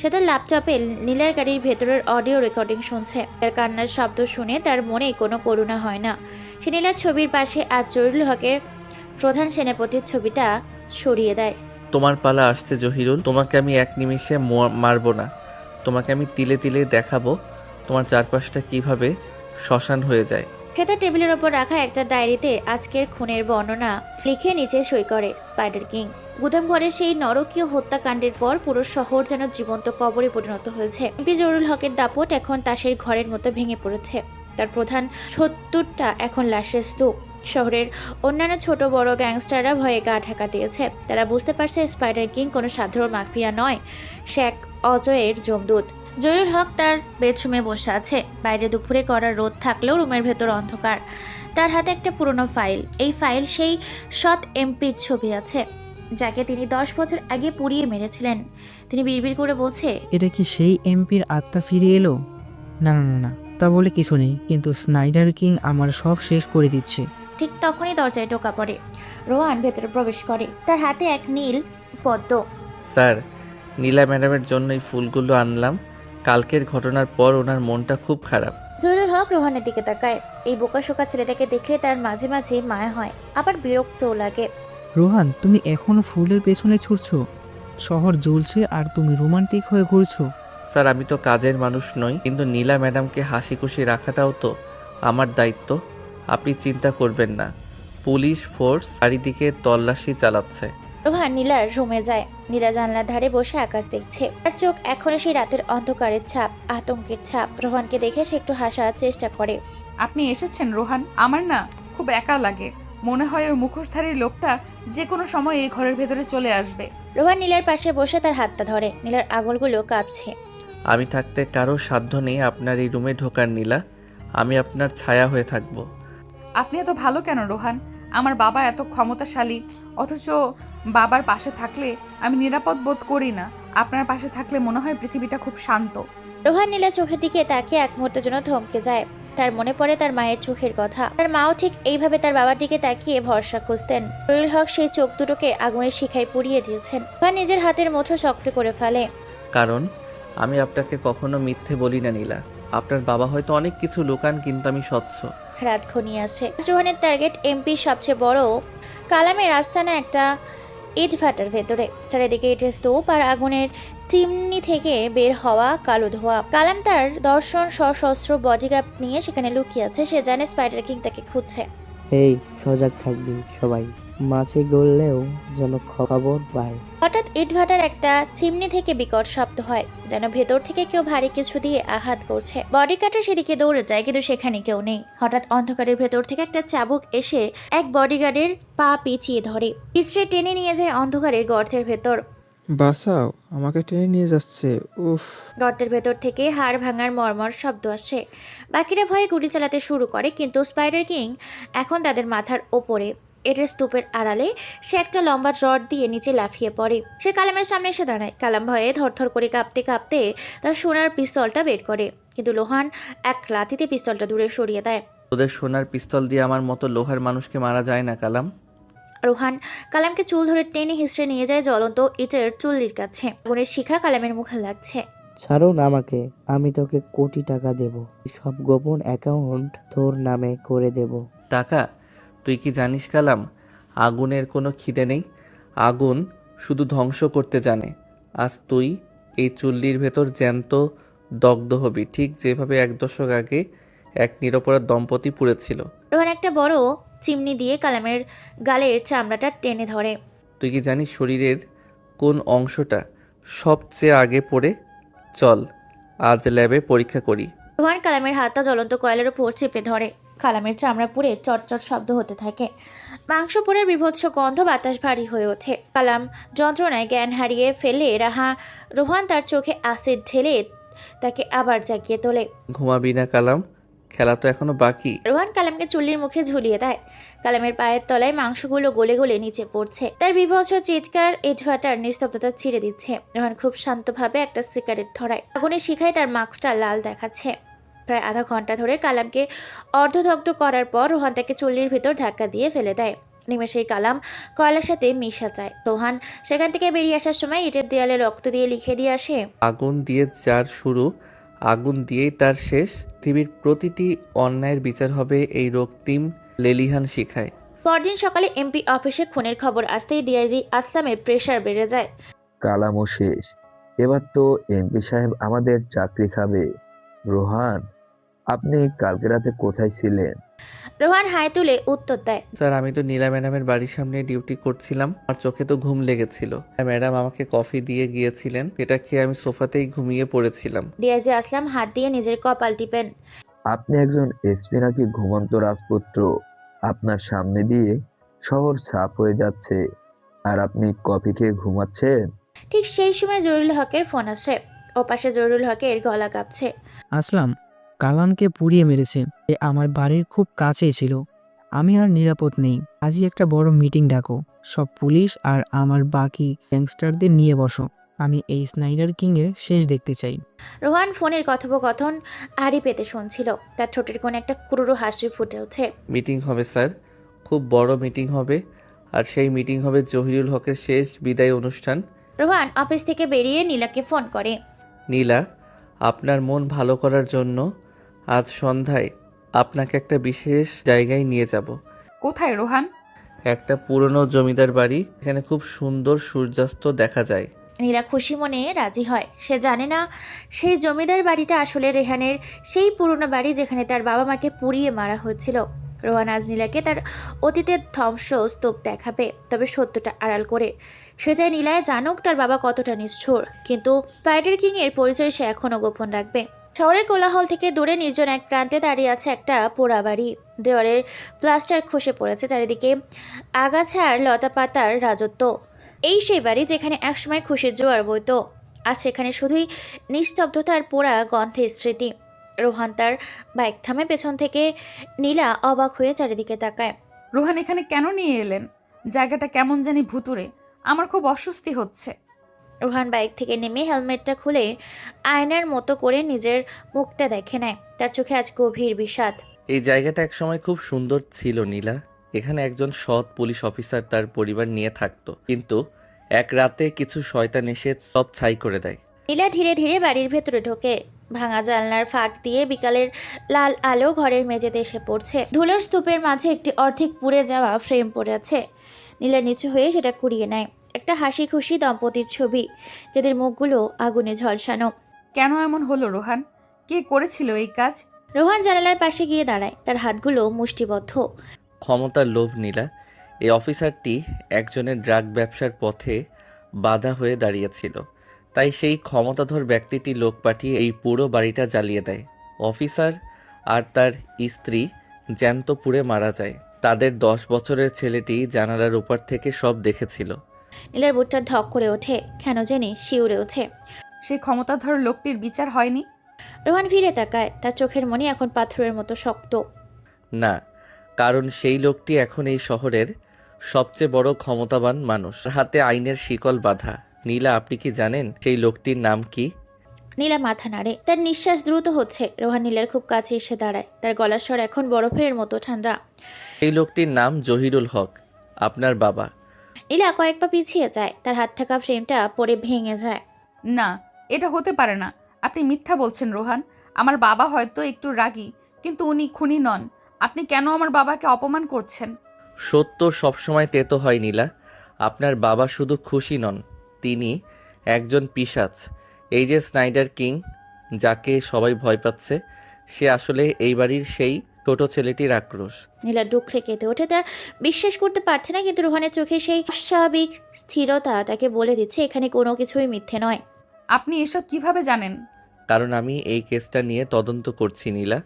সে তার ল্যাপটপে নীলার গাড়ির ভেতরের অডিও রেকর্ডিং শুনছে। তার কান্নার শব্দ শুনে তার মনে কোনো করুণা হয় না। সে নীলার ছবির পাশে আজ জহিরুল হকের প্রধান সেনাপতির ছবিটা সরিয়ে দেয়। তোমার পালা আসছে জহিরুল, তোমাকে আমি এক নিমিষে মারবো না, তোমাকে আমি তিলে তিলে দেখাবো তোমার চারপাশটা কিভাবে শ্মশান হয়ে যায়। সে তার টেবিলের ওপর রাখা একটা ডায়েরিতে আজকের খুনের বর্ণনা লিখে নিচে সই করে। স্পাইডার কিং গুদাম ঘরে সেই নরকীয় হত্যাকাণ্ডের পর পুরো শহর যেন জীবন্ত কবরে পরিণত হয়েছে। এমপি জহিরুল হকের দাপট এখন তাসের ঘরের মতো ভেঙে পড়েছে। তার প্রধান ৭০টা এখন লাশের স্তূপ। শহরের অন্যান্য ছোট বড় গ্যাংস্টাররা ভয়ে গা ঢাকা দিয়েছে। তারা বুঝতে পারছে স্পাইডার কিং কোনো সাধারণ মাফিয়া নয়, সে এক অজয়ের যমদূত। জহিরুল হক তার বেডরুমে বসে আছে। বাইরে দুপুরে করার রোদ থাকলেও রুমের ভেতর অন্ধকার। তার হাতে একটা পুরনো ফাইল। এই ফাইল সেই সৎ এমপির ছবি আছে, যাকে তিনি 10 বছর আগে পুড়িয়ে মেরেছিলেন। তিনি বিড়বিড় করে বলছে, এটা কি সেই এমপির আত্মা ফিরে এলো? না না না না, তা বলে কিছু নেই, কিন্তু স্নাইডার কিং আমার সব শেষ করে দিচ্ছে। ঠিক তখনই দরজায় টোকা পড়ে। রোহান ভেতরে প্রবেশ করে, তার হাতে এক নীল পদ্ম। স্যার নীলা ম্যাডামের জন্য এই ফুলগুলো আনলাম। কালকের ঘটনার পর ওনার মনটা খুব খারাপ। জহিরুল হক রোহানের দিকে তাকায়। এই বোকাশোকা ছেলেটাকে দেখলে তার মাঝে মাঝে মায়া হয়, আবার বিরক্তও লাগে। রোহান, তুমি এখনো ফুলের পেছনে ছুটছো? শহর জ্বলছে আর তুমি রোমান্টিক হয়ে ঘুরছো। স্যার আমি তো কাজের মানুষ নই, কিন্তু নীলা ম্যাডামকে হাসি খুশি রাখাটাও তো আমার দায়িত্ব। আপনি চিন্তা করবেন না, পুলিশ ফোর্স চারিদিকে তল্লাশি চালাচ্ছে। রোহান নীলার রুমে যায়। নীলা জানলার ধারে বসে আকাশ দেখছে। তার চোখ এখনো সেই রাতের অন্ধকারের ছাপ, আতঙ্কের ছাপ। রোহানকে দেখে সে একটু হাসার চেষ্টা করে। আপনি এসেছেন রোহান? আমার না খুব একা লাগে, মনে হয় ওই মুখোশধারী লোকটা যে কোনো সময় এই ঘরের ভেতরে চলে আসবে। রোহান নীলার পাশে বসে তার হাতটা ধরে। নীলার আঙুলগুলো কাঁপছে। আমি থাকতে কারো সাধ্য নেই আপনার এই রুমে ঢোকার নীলা, আমি আপনার ছায়া হয়ে থাকবো। আপনি এত ভালো কেন রোহান? আমার বাবা এত ক্ষমতাশালী, অথচ বাবার পাশে থাকলে আমি নিরাপদ বোধ করি না। আপনার পাশে থাকলে মনে হয় পৃথিবীটা খুব শান্ত। রোহান নীলার চোখের দিকে তাকিয়ে এক মুহূর্তের জন্য থমকে যায়। তার মনে পড়ে তার মায়ের চোখের কথা। তার মাও ঠিক এইভাবে তার বাবার দিকে তাকিয়ে ভরসা খুঁজতেন। জহিরুল হক সেই চোখ দুটোকে আগুনের শিখায় পুড়িয়ে দিয়েছেন। রোহান নিজের হাতের মুঠো শক্ত করে ফেলে। কারণ আমি আপনাকে কখনো মিথ্যে বলি না নীলা। আপনার বাবা হয়তো অনেক কিছু লুকান, কিন্তু আমি স্বচ্ছ। রাত ঘনিয়ে আসে। রোহানের টার্গেট এমপির সবচেয়ে বড় কালামের আস্তানা, একটা ইট ভাটার ভেতরে। চারিদিকে ইটের স্তূপ আর আগুনের চিমনি থেকে বের হওয়া কালো ধোঁয়া। কালাম তার দর্শন সশস্ত্র বডিগার্ড নিয়ে সেখানে লুকিয়ে আছে। সে জানে স্পাইডার কিং তাকে খুঁজছে। এই সজাগ থাকবি সবাই, মাছে গড়লেও যেন খবর পায়। হঠাৎ ইটভাটার একটা চিমনি থেকে বিকট শব্দ হয়, যেন ভেতর থেকে কেউ ভারী কিছু দিয়ে আঘাত করছে। বডি কাটার সেদিকে দৌড়ে যায়, কিন্তু সেখানে কেউ নেই। হঠাৎ অন্ধকারের ভেতর থেকে একটা চাবুক এসে এক বডিগার্ডের পা পিছিয়ে ধরে, পিছড়ে টেনে নিয়ে যায় অন্ধকারের গর্তের ভেতর। বাঁচাও, আমাকে টেনে নিয়ে যাচ্ছে। উফ। গর্তের ভেতর থেকে হাড় ভাঙার মর্মর শব্দ আসে। বাকিরা ভয়ে গুলি চালাতে শুরু করে, কিন্তু স্পাইডার কিং এখন তাদের মাথার ওপরে। এটার স্তূপের আড়ালে সে একটা লম্বা রড দিয়ে নিচে লাফিয়ে পড়ে। সে কালামের সামনে এসে দাঁড়ায়। কালাম ভয়ে থরথর করে কাঁপতে কাঁপতে তার সোনার পিস্তলটা বের করে, কিন্তু লোহান এক লাথিতে পিস্তলটা দূরে সরিয়ে দেয়। তোদের সোনার পিস্তল দিয়ে আমার মতো লোহার মানুষকে মারা যায় না কালাম। রোহান কালামকে চুল ধরে টেনে হিসড়ে নিয়ে যায় জ্বলন্ত ইটের চুল্লির কাছে। আগুনের শিখা কালামের মুখে লাগছে। ছাড়ুন আমাকে, আমি তোকে কোটি টাকা দেব। সব গোপন অ্যাকাউন্ট তোর নামে করে দেব। টাকা? তুই কি জানিস কালাম, আগুনের কোনো খিদে নেই। আগুন শুধু ধ্বংস করতে জানে। আজ তুই এই চুল্লির ভেতর জ্যান্ত দগ্ধ হবি, ঠিক যেভাবে 1 দশক আগে এক নিরপরাধ দম্পতি পুড়েছিল। রোহান একটা বড় চিমনি দিয়ে কালামের গালের চামড়াটা টেনে ধরে। তুই কি জানিস শরীরের কোন অংশটা সবচেয়ে আগে পড়ে? চল আজ ল্যাবে পরীক্ষা করি। রোহান কালামের হাতটা জ্বলন্ত কয়লার উপর চেপে ধরে। কালামের চামড়া পুড়ে চটচট শব্দ হতে থাকে। মাংস পোড়ার বিভৎস গন্ধ, বাতাস ভারী হয়ে ওঠে। কালাম যন্ত্রণায় জ্ঞান হারিয়ে ফেলে রোহান তার চোখে অ্যাসিড ঢেলে তাকে আবার জাগিয়ে তোলে। ঘুমাবি না কালাম? খেলা তো এখনো বাকি। রোহান কালামকে চুল্লির মুখে ঝুলিয়ে দেয়। কালামের পায়ের তলায় মাংসগুলো গলে গলে নিচে পড়ছে। তার বিভৎস চিৎকার ইটভাটার নিস্তব্ধতা ছিঁড়ে দিচ্ছে। রোহান খুব শান্তভাবে একটা সিগারেট ধরায়। আগুনের শিখায় তার মাস্কটা লাল দেখাচ্ছে। প্রায় আধা ঘন্টা ধরে কালামকে অর্ধদগ্ধ করার পর রোহান তাকে চুল্লির ভিতর ধাক্কা দিয়ে ফেলে দেয়। নিমেষেই কালাম কয়লার সাথে মিশা যায়। রোহান সেখান থেকে বেরিয়ে আসার সময় ইটের দেয়ালে রক্ত দিয়ে লিখে দিয়ে আসে, আগুন দিয়ে যার শুরু, আগুন দিয়েই তার শেষ। পৃথিবীর প্রতিটি অন্যায়ের বিচার হবে এই রক্তিম লেলিহান শিখায়। পরদিন সকালে এমপি অফিসে খুনের খবর আসতেই ডিআইজি আসলামের প্রেশার বেড়ে যায়। কালামও শেষ। এবার তো এমপি সাহেব আমাদের চাকরি খাবে। রোহান, আপনি কালকে রাতে কোথায় ছিলেন? রোহান হাই তুলে উত্তর দেয়, স্যার, আমি তো নীলা ম্যাডামের বাড়ির সামনে ডিউটি করছিলাম। আর চোখে তো ঘুম লেগেছিল। ম্যাডাম আমাকে কফি দিয়ে গিয়েছিলেন, এটা খেয়ে আমি সোফাতেই ঘুমিয়ে পড়েছিলাম। ডিআইজি আসলাম হাত দিয়ে নিজের কপাল টিপেন। আপনি একজন এসপি নাকি ঘুমন্ত রাজপুত্র? আপনার সামনে দিয়ে শহর সাফ হয়ে যাচ্ছে আর আপনি কফি খেয়ে ঘুমাচ্ছেন? ঠিক সেই সময় জরুল হকের ফোন আসে। ওপাশে জরুল হকের গলা কাঁপছে। আসলাম, কালামকে পুড়িয়ে মেরেছে। এ আমার বাড়ির খুব কাছেই ছিল। আমি আর নিরাপদ নেই। আজই একটা বড় মিটিং ডাকো। সব পুলিশ আর আমার বাকি গ্যাংস্টারদের নিয়ে বসো। আমি এই স্নাইডার কিংয়ের শেষ দেখতে চাই। রোহান ফোনের কথোপকথন আড়ি পেতে শুনছিল। তার ঠোঁটের কোণে একটা ক্রুর হাসি ফুটে ওঠে। মিটিং হবে স্যার, খুব বড় মিটিং হবে। আর সেই মিটিং হবে জহিরুল হকের শেষ বিদায় অনুষ্ঠান। রোহান অফিস থেকে বেরিয়ে নীলাকে ফোন করে। নীলা, আপনার মন ভালো করার জন্য আজ সন্ধ্যায় আপনাকে একটা বিশেষ জায়গায় নিয়ে যাব। কোথায় রোহান? একটা পুরনো জমিদার বাড়ি, এখানে খুব সুন্দর সূর্যাস্ত দেখা যায়। নীলা খুশি মনে রাজি হয়। সে জানে না সেই জমিদার বাড়িটা আসলে রেহানের সেই পুরনো বাড়ি যেখানে তার বাবা মাকে পুড়িয়ে মারা হয়েছিল। রোহান আজ নীলাকে তার অতীতের ধ্বংস স্তূপ দেখাবে, তবে সত্যটা আড়াল করে। সে চায় নীলায় জানুক তার বাবা কতটা নিষ্ঠুর, কিন্তু স্পাইডার কিং এর পরিচয় সে এখনো গোপন রাখবে। শহরের কোলাহল থেকে দূরে নির্জন এক প্রান্তে দাঁড়িয়ে আছে একটা পোড়া বাড়ি। দেওয়ালের প্লাস্টার খসে পড়েছে, চারিদিকে আগাছা আর লতা পাতার রাজত্ব। এই সেই বাড়ি যেখানে একসময় খুশির জোয়ার বইতো। আজ সেখানে শুধুই নিস্তব্ধতার পোড়া গন্ধের স্মৃতি। রোহান তার বাইক থামে পেছন থেকে। নীলা অবাক হয়ে চারিদিকে তাকায়। রোহান এখানে কেন নিয়ে এলেন? জায়গাটা কেমন জানি ভুতুরে। আমার খুব অস্বস্তি হচ্ছে। রোহান বাইক থেকে নেমে হেলমেটটা খুলে আয়নার মতো করে নিজের মুখটা দেখে নেয়। তার চোখে আজ গভীর বিষাদ। এই জায়গাটা একসময় খুব সুন্দর ছিল নীলা। এখানে একজন সৎ পুলিশ অফিসার তার পরিবার নিয়ে থাকতো, কিন্তু এক রাতে কিছু শয়তান এসে সব ছাই করে দেয়। নীলা ধীরে ধীরে বাড়ির ভেতরে ঢোকে। ভাঙা জানলার ফাঁক দিয়ে বিকালের লাল আলো ঘরের মেঝেতে এসে পড়ছে। ধুলোর স্তূপের মাঝে একটি অর্ধেক পুড়ে যাওয়া ফ্রেম পড়ে আছে। নীলা নিচু হয়ে সেটা কুড়িয়ে নেয়। একটা হাসি খুশি দম্পতির ছবি, যাদের মুখগুলো আগুনে ঝলসানো। কেন এমন হলো রোহান? কে করেছিল এই কাজ? রোহান জানালার পাশে গিয়ে দাঁড়ায়। তার হাতগুলো মুষ্টিবদ্ধ। ক্ষমতার লোভ নীলা। এই অফিসারটি একজনের ড্রাগ ব্যবসার পথে বাধা হয়ে দাঁড়িয়েছিল, তাই সেই ক্ষমতাধর ব্যক্তিটি লোক পাঠিয়ে এই পুরো বাড়িটা জ্বালিয়ে দেয়। অফিসার আর তার স্ত্রী জ্যান্ত পুড়ে মারা যায়। তাদের 10 বছরের ছেলেটি জানালার উপর থেকে সব দেখেছিল। নীলার বুকটা ধক করে ওঠে, কেন জানি শিউরে ওঠে। সেই ক্ষমতাধর লোকটির বিচার হয়নি? রোহান ফিরে তাকায়। তার চোখের মনি এখন পাথরের মতো শক্ত। না, কারণ সেই লোকটি এখন এই শহরের সবচেয়ে বড় ক্ষমতাবান মানুষ। হাতে আইনের শিকল বাঁধা। নীলা, আপনি কি জানেন সেই লোকটির নাম কি? নীলা মাথা নাড়ে। তার নিঃশ্বাস দ্রুত হচ্ছে। রোহান নীলার খুব কাছে এসে দাঁড়ায়। তার গলার স্বর এখন বরফের মতো ঠান্ডা। এই লোকটির নাম জহিরুল হক, আপনার বাবা। নীলা কয়েক পা পিছিয়ে যায়। তার হাত থাকা ফ্রেমটা পড়ে ভেঙে যায়। না, এটা হতে পারে না। আপনি মিথ্যা বলছেন রোহান। আমার বাবা হয়তো একটু রাগী, কিন্তু উনি খুনি নন। আপনি কেন আমার বাবাকে অপমান করছেন? সত্য সবসময় তেতো হয় নীলা। আপনার বাবা শুধু খুশি নন, তিনি একজন পিশাচ। এই যে স্নাইডার কিং, যাকে সবাই ভয় পাচ্ছে, সে আসলে এই বাড়ির সেই ছোট ছেলেটির আক্রোশ। নীলা ডুকরে কেঁদে ওঠে। তার বিশ্বাস করতে পারছে না, কিন্তু রোহানের চোখে সেই অস্বাভাবিক স্থিরতা তাকে বলে দিচ্ছে এখানে কোনো কিছুই মিথ্যে নয়। আপনি এসব কিভাবে জানেন? কারণ আমি এই কেসটা নিয়ে তদন্ত করছি নীলা।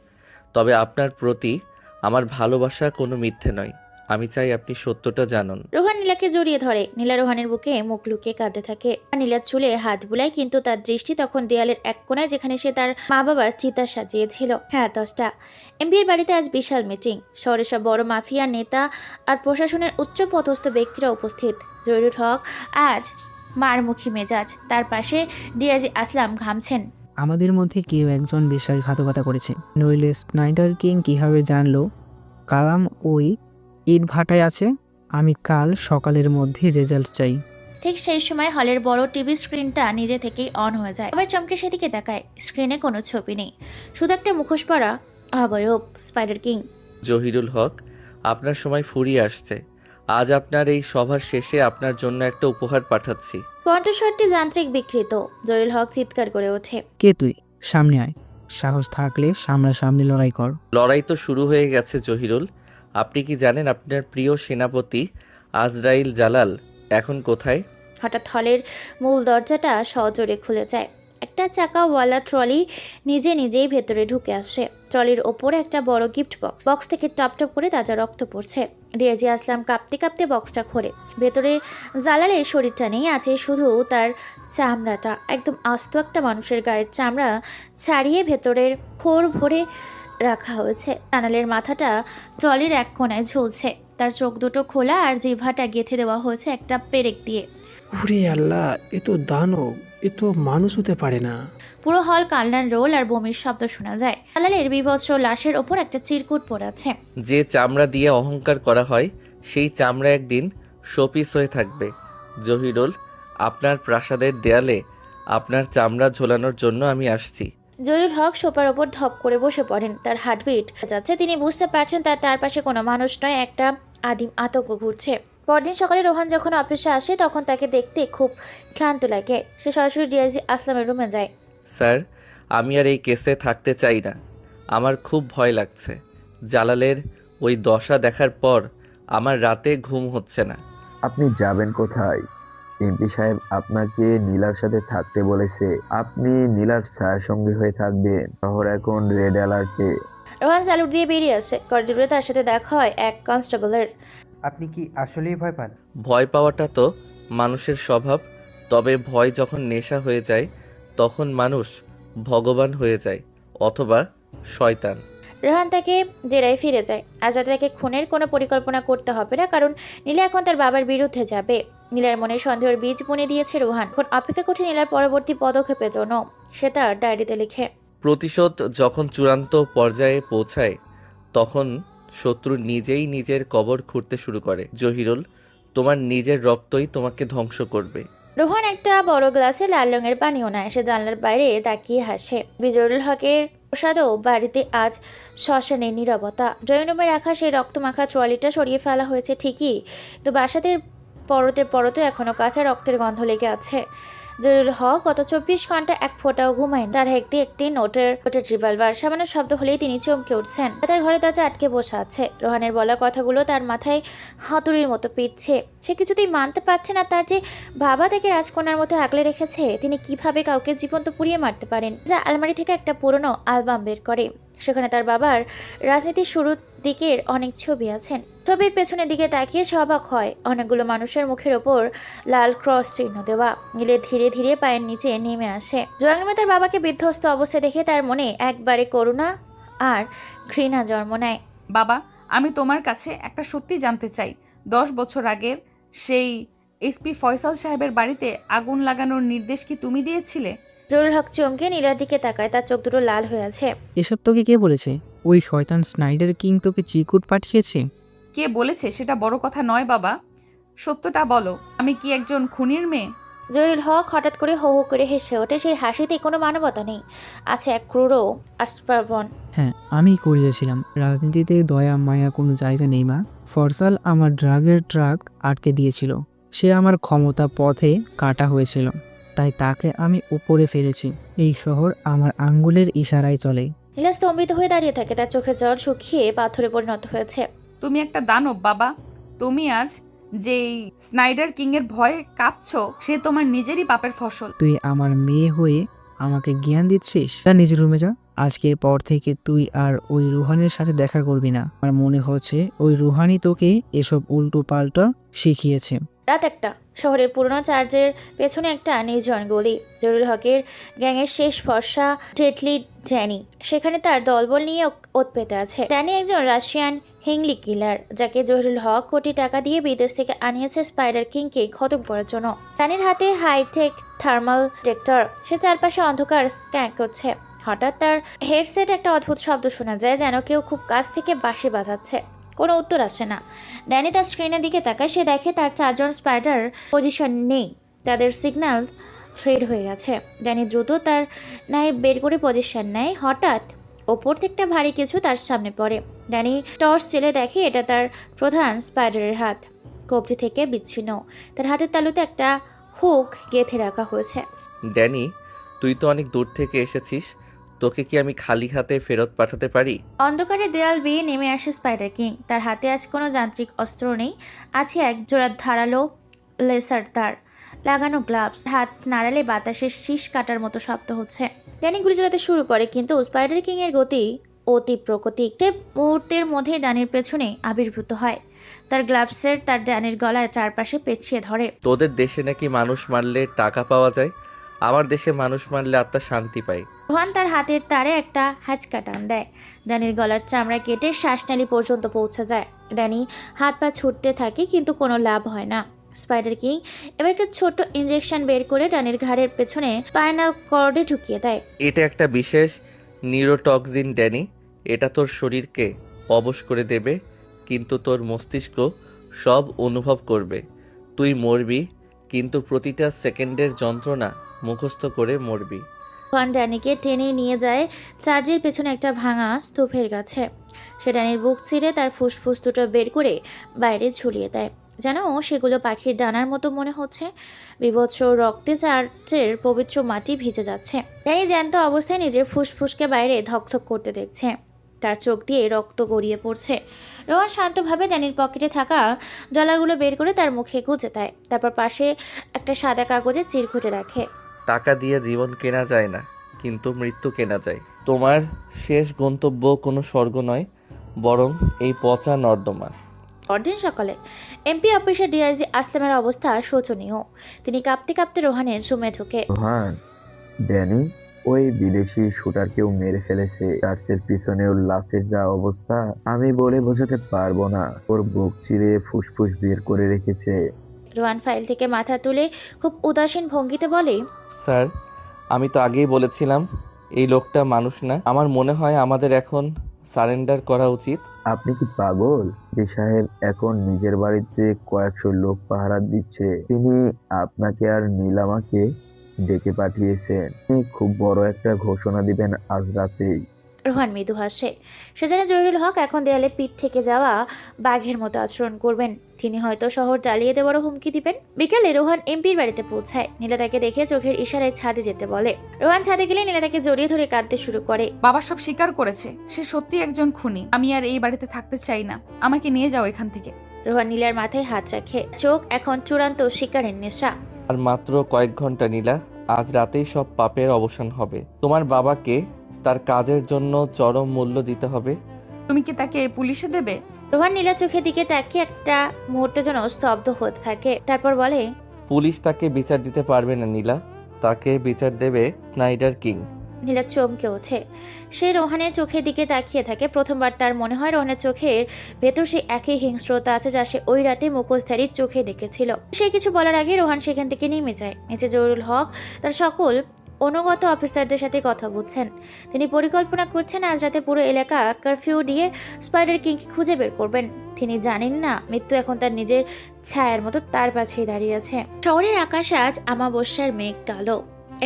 তবে আপনার প্রতি আমার ভালোবাসা কোনো মিথ্যে নয়। আমি চাই আপনি সত্যটা জানুন। রোহান নীলাকে জড়িয়ে ধরে। নীলা রোহানের বুকে মুখ লুকিয়ে কাঁদতে থাকে। নীলার চুলে হাত বুলায়, কিন্তু তার দৃষ্টি তখন দেয়ালের এক কোণায়, যেখানে সে তার মা বাবার চিতা সাজিয়েছিল। রাত 10টা। এমপির বাড়িতে আজ বিশাল মিটিং। শহরের সব বড় মাফিয়া নেতা আর প্রশাসনের উচ্চ পদস্থ ব্যক্তিরা উপস্থিত। জহিরুল হক আজ মারমুখী মেজাজ। তার পাশে ডিআইজি আসলাম ঘামছেন। আমাদের মধ্যে কেউ একজন বিশ্বাসঘাতকতা করেছে, নইলে স্নাইডার কিং কিভাবে জানলো কালাম ওই ইট ভাটায় আছে? আমি কাল সকালের মধ্যে রেজাল্ট চাই। ঠিক সেই সময় হলের বড় টিভি স্ক্রিনটা নিজে থেকেই অন হয়ে যায়। সবাই চমকে সেদিকে তাকায়। স্ক্রিনে কোনো ছবি নেই, শুধু একটা মুখোশ পরা অবয়ব, স্পাইডার কিং। জহিরুল হক, আপনার সময় ফুরিয়ে আসছে। আজ আপনার এই সভার শেষে আপনার জন্য একটা উপহার পাঠাচ্ছি। কণ্ঠস্বরটি যান্ত্রিক বিকৃত। জহিরুল হক চিৎকার করে ওঠে। কে তুই? সামনে আয়, সাহস থাকলে সামনাসামনি লড়াই কর। লড়াই তো শুরু হয়ে গেছে জহিরুল। আপনি কি জানেন আপনার প্রিয় সেনাপতি আজরাইল জালাল এখন কোথায়? হঠাৎ হলের মূল দরজাটা সজোরে খুলে যায়। একটা চাকাওয়ালা ট্রলি নিজে নিজেই ভেতরে ঢুকে আসে। ট্রলির ওপরে একটা বড় গিফট বক্স। বক্স থেকে টপ টপ করে তাজা রক্ত পড়ছে। ডিআইজি আসলাম কাঁপতে কাঁপতে বক্সটা খোলে। ভেতরে জালালের শরীরটা নেই, আছে শুধু তার চামড়াটা। একদম আস্ত একটা মানুষের গায়ের চামড়া ছাড়িয়ে ভেতরের খোর ভরে রাখা হয়েছে। টানালের মাথাটা ট্রলির এক কোণায় ঝুলছে। তার চোখ দুটো খোলা আর জিহ্বাটা গেঁথে দেওয়া হয়েছে একটা পেরেক দিয়ে। ওরে আল্লাহ, এ তো দানব, এ তো মানুষ হতে পারে না। পুরো হল কান্নার রোল আর বমির শব্দ শোনা যায়। জালালের বিভৎস লাশের ওপর একটা চিরকুট পড়ে আছে। যে চামড়া দিয়ে অহংকার করা হয়, সেই চামড়া একদিন শোপিস হয়ে থাকবে। জহিরুল, আপনার প্রাসাদের দেয়ালে আপনার চামড়া ঝোলানোর জন্য আমি আসছি। জহিরুল হক সোফার ওপর ধপ করে বসে পড়েন। তার হার্টবিট যাচ্ছে। তিনি বুঝতে পারছেন তার পাশে কোনো মানুষ নয়, একটা আদিম আতঙ্ক ঘুরছে। পরদিন সকালে রোহান যখন অফিসে আসে তখন তাকে দেখতে খুব ক্লান্ত লাগে। সে সরাসরি ডিআইজি আসলামের রুমে যায়। স্যার, আমি আর এই কেসে থাকতে চাই না। আমার খুব ভয় লাগছে। জালালের ওই দশা দেখার পর আমার রাতে ঘুম হচ্ছে না। আপনি যাবেন কোথায়? এমপি সাহেব আপনাকে নীলার সাথে থাকতে বলেছে। আপনি নীলার ছায়ার সঙ্গী হয়ে থাকবেন। শহর এখন রেড অ্যালার্টে। রোহান স্যালুট দিয়ে বেরিয়ে আসে। করিডোরে তার সাথে দেখা হয় এক কনস্টেবলের। আপনি কি আসলেই ভয় পান? ভয় পাওয়াটা তো মানুষের স্বভাব, তবে ভয় যখন নেশা হয়ে যায় তখন মানুষ ভগবান হয়ে যায় অথবা শয়তান। রোহান তাকে জেরায় ফিরে যায়। আর যাতে তাকে খুনের কোনো পরিকল্পনা করতে হবে না, কারণ নীলা এখন তার বাবার বিরুদ্ধে যাবে। নীলার মনে সন্দেহের বীজ বুনে দিয়েছে রোহান। এখন অপেক্ষা করছে নীলার পরবর্তী পদক্ষেপের জন্য। সে তার ডায়েরিতে লিখে, প্রতিশোধ যখন চূড়ান্ত পর্যায়ে পৌঁছায় তখন শত্রু নিজেই নিজের কবর খুঁড়তে শুরু করে। জহিরুল, তোমার নিজের রক্তই তোমাকে ধ্বংস করবে। রোহান একটা বড় গ্লাসে লাল রঙের পানিও নেয়। সে জানলার বাইরে তাকিয়ে হাসে। জহিরুল হকের প্রসাদও বাড়িতে আজ শ্মশানে নীরবতা। ড্রয়িং রুমে রাখা সেই রক্তমাখা ট্রলিটা সরিয়ে ফেলা হয়েছে ঠিকই, তো বাসাদের পরতে পরতে এখনো কাঁচা রক্তের গন্ধ লেগে আছে। জহিরুল হক গত 24 ঘন্টা এক ফোঁটাও ঘুমায়নি। তার হেঁকতে একটি নোটের রিভলভার। সামান্য শব্দ হলেই তিনি চমকে উঠছেন। তার ঘরে দরজা আটকে বসে আছে। রোহানের বলা কথাগুলো তার মাথায় হাতুড়ির মতো পিটছে। সে কিছুতেই মানতে পারছে না তার যে বাবা তাকে রাজকন্যার মতো আগলে রেখেছে, তিনি কিভাবে কাউকে জীবন্ত পুড়িয়ে মারতে পারেন। যা আলমারি থেকে একটা পুরনো অ্যালবাম বের করে। সেখানে তার বাবার রাজনীতির শুরুর দিকের অনেক ছবি আছেন। ছবির পেছনের দিকে তাকিয়ে সে অবাক হয়। অনেকগুলো মানুষের মুখের ওপর লাল ক্রস চিহ্ন দেওয়া। নীলে ধীরে ধীরে পায়ের নিচে নেমে আসে। জয়ঙ্গমে তার বাবাকে বিধ্বস্ত অবস্থায় দেখে তার মনে একবারে করুণা আর ঘৃণা জন্ম নেয়। বাবা, আমি তোমার কাছে একটা সত্যি জানতে চাই। 10 বছর আগের সেই এসপি ফয়সাল সাহেবের বাড়িতে আগুন লাগানোর নির্দেশ কি তুমি দিয়েছিলে? জহিরুল হক চমকে নীলার দিকে তাকায়। তার চোখ দুটো লাল হয়ে আছে। এসব তোকে কে বলেছে? ওই শয়তান স্নাইডার কিং তোকে চিরকুট পাঠিয়েছে? কে বলেছে সেটা বড় কথা নয় বাবা, সত্যটা বলো। আমি কি একজন খুনির মেয়ে? জহিরুল হক হঠাৎ করে হো হো করে হেসে ওঠে। সেই হাসিতে কোনো মানবতা নেই, আছে এক ক্রূর আস্পার্বণ। হ্যাঁ, আমি করিয়েছিলাম। রাজনীতিতে দয়া মায়া কোনো জায়গা নেই মা। ফরসাল আমার ড্রাগের ট্রাক আটকে দিয়েছিল। সে আমার ক্ষমতা পথে কাটা হয়েছিল, তাই তাকে আমি উপরে ফেলেছি। এই শহর আমার আঙ্গুলের ইশারায় চলে। নীলা স্তম্ভিত হয়ে দাঁড়িয়ে থাকে। তার চোখের জল শুকিয়ে পাথরে পরিণত হয়েছে। তুমি একটা দানব বাবা। তুমি আজ যেই স্নাইডার কিং এর ভয়ে কাঁপছো, সে তোমার নিজেরই পাপের ফসল। তুই আমার মেয়ে হয়ে আমাকে জ্ঞান দিচ্ছিস? যা নিজের রুমে যা, আজকের পর থেকে তুই আর ওই রুহানের সাথে দেখা করবি না। আমার মনে হচ্ছে ওই রুহানই তোকে এসব উল্টো পাল্টা শিখিয়েছে। রাত 1টা। শহরের পুরনো চার্চের পেছনে একটা নির্জন গলি। জরুল হকের গ্যাংয়ের শেষ ভরসা ডেডলি ড্যানি সেখানে তার দলবল নিয়ে ওত পেতে আছে। ড্যানি একজন রাশিয়ান হিংলি কিলার, যাকে জহিরুল হক কোটি টাকা দিয়ে বিদেশ থেকে আনিয়েছে স্পাইডার কিংকে খতম করার জন্য। ড্যানির হাতে হাইটেক থার্মাল ডিটেক্টর। সে চারপাশে অন্ধকার স্ক্যান করছে। হঠাৎ তার হেডসেট একটা অদ্ভুত শব্দ শোনা যায়, যেন কেউ খুব কাছ থেকে বাঁশি বাজাচ্ছে। কোনো উত্তর আসে না। ড্যানি তার স্ক্রিনের দিকে তাকায়। সে দেখে তার 4জন স্পাইডার পজিশন নেই, তাদের সিগন্যাল ফেড হয়ে গেছে। ড্যানি দ্রুত তার নাইফ বের করে পজিশন নেয়। হঠাৎ ওপর থেকে একটা ভারী কিছু তার সামনে পড়ে। ড্যানি টর্চ চেলে দেখে এটা তার প্রধান স্পাইডারের হাত, কবজি থেকে বিচ্ছিন্ন। তার হাতের তালুতে একটা হুক গেঁথে রাখা হয়েছে। ড্যানি, তুই তো অনেক দূর থেকে এসেছিস, তোকে কি আমি খালি হাতে ফেরত পাঠাতে পারি? অন্ধকারে দেয়াল বেয়ে নেমে আসে স্পাইডার কিং। তার হাতে আজ কোনো যান্ত্রিক অস্ত্র নেই, আছে এক জোড়া ধারালো লেসার তার লাগানো গ্লাভস। হাত নাড়ালে বাতাসের শীষ কাটার মতো শব্দ হচ্ছে। ড্যানি গুলি চালাতে শুরু করে, কিন্তু স্পাইডার কিং এর গতি অতি প্রকৃতিক। সে মুহূর্তের মধ্যে ড্যানির পেছনে আবির্ভূত হয়। তার গ্লাভসের তার ড্যানির গলায় চারপাশে পেঁচিয়ে ধরে। তোদের দেশে নাকি মানুষ মারলে টাকা পাওয়া যায়, আমার দেশে মানুষ মারলে আত্মা শান্তি পায়। রোহান তার হাতের তারে একটা হ্যাচকা টান দেয়। ড্যানির গলার চামড়া কেটে শ্বাসনালী পর্যন্ত পৌঁছে যায়। ড্যানি হাত পা ছুটতে থাকে, কিন্তু কোনো লাভ হয় না। স্পাইডার কিং এবার একটা ছোট ইনজেকশন বের করে ড্যানির ঘাড়ের পেছনে স্পাইনাল কর্ডে ঢুকিয়ে দেয়। এটা একটা বিশেষ নিউরোটক্সিন ড্যানি, এটা তোর শরীরকে অবশ করে দেবে, কিন্তু তোর মস্তিষ্ক সব অনুভব করবে। তুই মরবি, কিন্তু প্রতিটা সেকেন্ডের যন্ত্রণা মুখস্থ করে মরবি। রোহান ড্যানিকে টেনে নিয়ে যায় চার্জের পেছনে একটা ভাঙা স্তূপের কাছে। সে ড্যানির বুক চিরে তার ফুসফুস দুটো বের করে বাইরে ঝুলিয়ে দেয়, যেন সেগুলো পাখির ডানার মতো মনে হচ্ছে। বিভৎস রক্তে চার্চের পবিত্র মাটি ভিজে যাচ্ছে। ড্যানি জ্যান্ত অবস্থায় নিজের ফুসফুসকে বাইরে ধকধক করতে দেখছে। তার চোখ দিয়ে রক্ত গড়িয়ে পড়ছে। রোহান শান্তভাবে ড্যানির পকেটে থাকা ডলারগুলো বের করে তার মুখে গুঁজে দেয়। তারপর পাশে একটা সাদা কাগজে চিরকুটে রাখে। টাকা দিয়ে জীবন কেনা যায় না, কিন্তু মৃত্যু কেনা যায়। তোমার শেষ গন্তব্য কোনো স্বর্গ নয়, বরং এই পচা নর্দমা। পরদিন সকালে এমপি অফিসে ডিআইজি আসলামের অবস্থা শোচনীয়। তিনি কাঁপতে কাঁপতে রোহানের রুমে ঢুকে। রোহান, ড্যানি ওই বিদেশি শুটারকেও মেরে ফেলেছে। চার্চের পিছনে ওর লাশের যা অবস্থা আমি বলে বোঝাতে পারবো না। ওর বুক চিরে ফুসফুস বের করে রেখেছে। রোহান ফাইল থেকে মাথা তুলে খুব উদাসীন ভঙ্গিতে বলে, স্যার, আমি তো আগেই বলেছিলাম এই লোকটা মানুষ না। আমার মনে হয় আমাদের এখন সারেন্ডার করা উচিত। আপনি কি পাগল? সাহেব এখন নিজের বাড়িতে কয়েকশো লোক পাহারা দিচ্ছে। তিনি আপনাকে আর নীলামাকে ডেকে পাঠিয়েছেন। তিনি খুব বড় একটা ঘোষণা দিবেন আজ রাতেই। রোহান মৃদু হাসে। সে জানে জহিরুল হক এখন দেয়ালে পিঠ থেকে যাওয়া বাঘের মতো আচরণ করবেন। তিনি হয়তো শহর জ্বালিয়ে দেওয়ারও হুমকি দিবেন। বিকেলে রোহান এমপির বাড়িতে পৌঁছায়। নীলা তাকে দেখে চোখের ইশারায় ছাদে যেতে বলে। রোহান ছাদে গেলে নীলা তাকে জড়িয়ে ধরে কাঁদতে শুরু করে। বাবা সব স্বীকার করেছে, সে সত্যি একজন খুনি। আমি আর এই বাড়িতে থাকতে চাই না, আমাকে নিয়ে যাও এখান থেকে। রোহান নীলার মাথায় হাত রাখে। চোখ এখন চূড়ান্ত শিকারের নেশা। আর মাত্র কয়েক ঘন্টা নীলা, আজ রাতেই সব পাপের অবসান হবে। তোমার বাবাকে তার কাজের জন্য চরম মূল্য দিতে হবে। তুমি কি তাকে পুলিশে দেবে? রোহান নীলা চোখের দিকে তাকিয়ে একটা মুহূর্তের জন্য স্তব্ধ হতে থাকে। তারপর বলে, পুলিশ তাকে বিচার দিতে পারবে না নীলা, তাকে বিচার দেবে স্নাইডার কিং। নীলা চমকে ওঠে। সে রোহানের চোখের দিকে তাকিয়ে থাকে। প্রথমবার তার মনে হয় রোহানের চোখের ভেতর সেই একই হিংস্রতা আছে যা সে ওই রাতে মুখোশধারীর চোখে দেখেছিল। সে কিছু বলার আগে রোহান সেখান থেকে নেমে যায়। নিচে জহিরুল হক তার সকল অনুগত অফিসারদের সাথে কথা বলছেন। তিনি পরিকল্পনা করছেন আজ রাতে পুরো এলাকা কারফিউ দিয়ে স্পাইডার কিংকে খুঁজে বের করবেন। তিনি জানেন না মৃত্যু এখন তার নিজের ছায়ার মতো তার পাশেই দাঁড়িয়ে আছে। শহরের আকাশে আজ আমাবস্যার মেঘ কালো।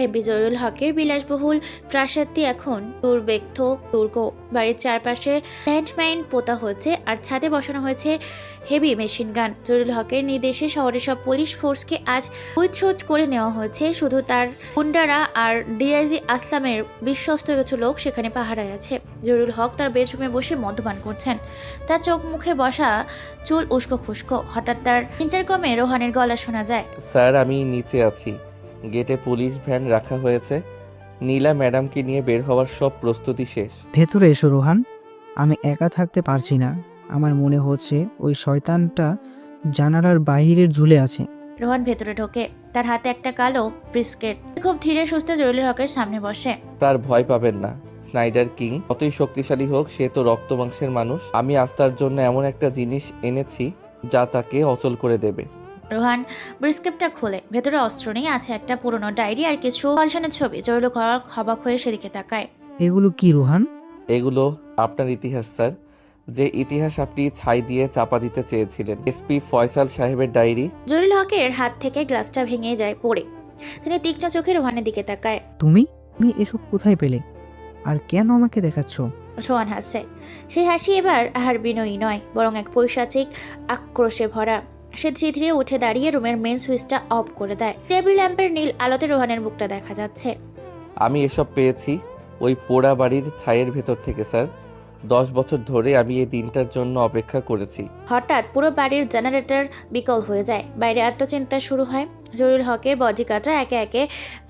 এমপি জহিরুল হকের বিলাসবহুল প্রাসাদটি এখন দুর্বেক্ষ দুর্গ। বাড়ির চারপাশে ল্যান্ডমাইন পোতা হয়েছে আর ছাদে বসানো হয়েছে হেভি মেশিন গান। জহিরুল হকের নির্দেশে শহরের সব পুলিশ ফোর্সকে আজ উচ্ছেদ করে নেওয়া হয়েছে। শুধু তার গুন্ডারা আর ডিআইজি আসলামের বিশ্বস্ত কিছু লোক সেখানে পাহারায় আছে। জহিরুল হক তার বেডরুমে বসে মদ্যপান করছেন। তার চোখ মুখে বসা চুল উস্কো খুস্কো। হঠাৎ তার ইন্টারকমে রোহানের গলা শোনা যায়। স্যার, আমি নিচে আছি, গেটে পুলিশ ভ্যান রাখা হয়েছে, নীলা ম্যাডামকে নিয়ে বের হওয়ার সব প্রস্তুতি শেষ। ভেতরে এসো রোহান, আমি একা থাকতে পারছি না। আমার মনে হচ্ছে ওই শয়তানটা জানালার বাইরের ঝুলে আছে। রোহান ভেতরে ঢোকে, তার হাতে একটা কালো ব্রিস্কেট। খুব ধীরে সুস্থে জলিল হকের সামনে বসে। তার ভয় পাবেন না, স্নাইডার কিং যতই শক্তিশালী হোক সে তো রক্ত মাংসের মানুষ। আমি আজ তার জন্য এমন একটা জিনিস এনেছি যা তাকে অচল করে দেবে। রোহান ব্রিস্কেটটা খোলে, ভেতরে অস্ত্র নেই, আছে একটা পুরনো ডায়েরি আর কিছু কলসানের ছবি। জলিল হক অবাক হয়ে সেদিকে তাকায়। এগুলো কি রোহান? এগুলো আপনার ইতিহাস স্যার, যে ইতিহাস আপনি ছাই দিয়ে চাপা দিতে চেয়েছিলেন। এসপি ফয়সাল সাহেবের ডায়েরি। জলিল হকের হাত থেকে গ্লাসটা ভেঙে যায় পড়ে। তিনি তীক্ষ্ণ চোখে রোহানের দিকে তাকায়। তুমি এসব কোথায় পেলে, আর কেন আমাকে দেখাচ্ছ? রোহান হাসে। সেই হাসি এবার আর বিনয়ী নয়, বরং এক পৈশাচিক আক্রোশে ভরা। সে ধীরে ধীরে উঠে দাঁড়িয়ে রুমের মেন সুইচটা অফ করে দেয়। টেবিল ল্যাম্পের নীল আলোতে রোহানের মুখটা দেখা যাচ্ছে। আমি এসব পেয়েছি ওই পোড়া বাড়ির ছাইয়ের ভেতর থেকে স্যার। 10 বছর ধরে আমি এই দিনটার জন্য অপেক্ষা করেছি। হঠাৎ পুরো বাড়ির জেনারেটর বিকল হয়ে যায়। বাইরে আত্মচিন্তা শুরু হয়। জলিল হকের বডিগার্ডরা একে একে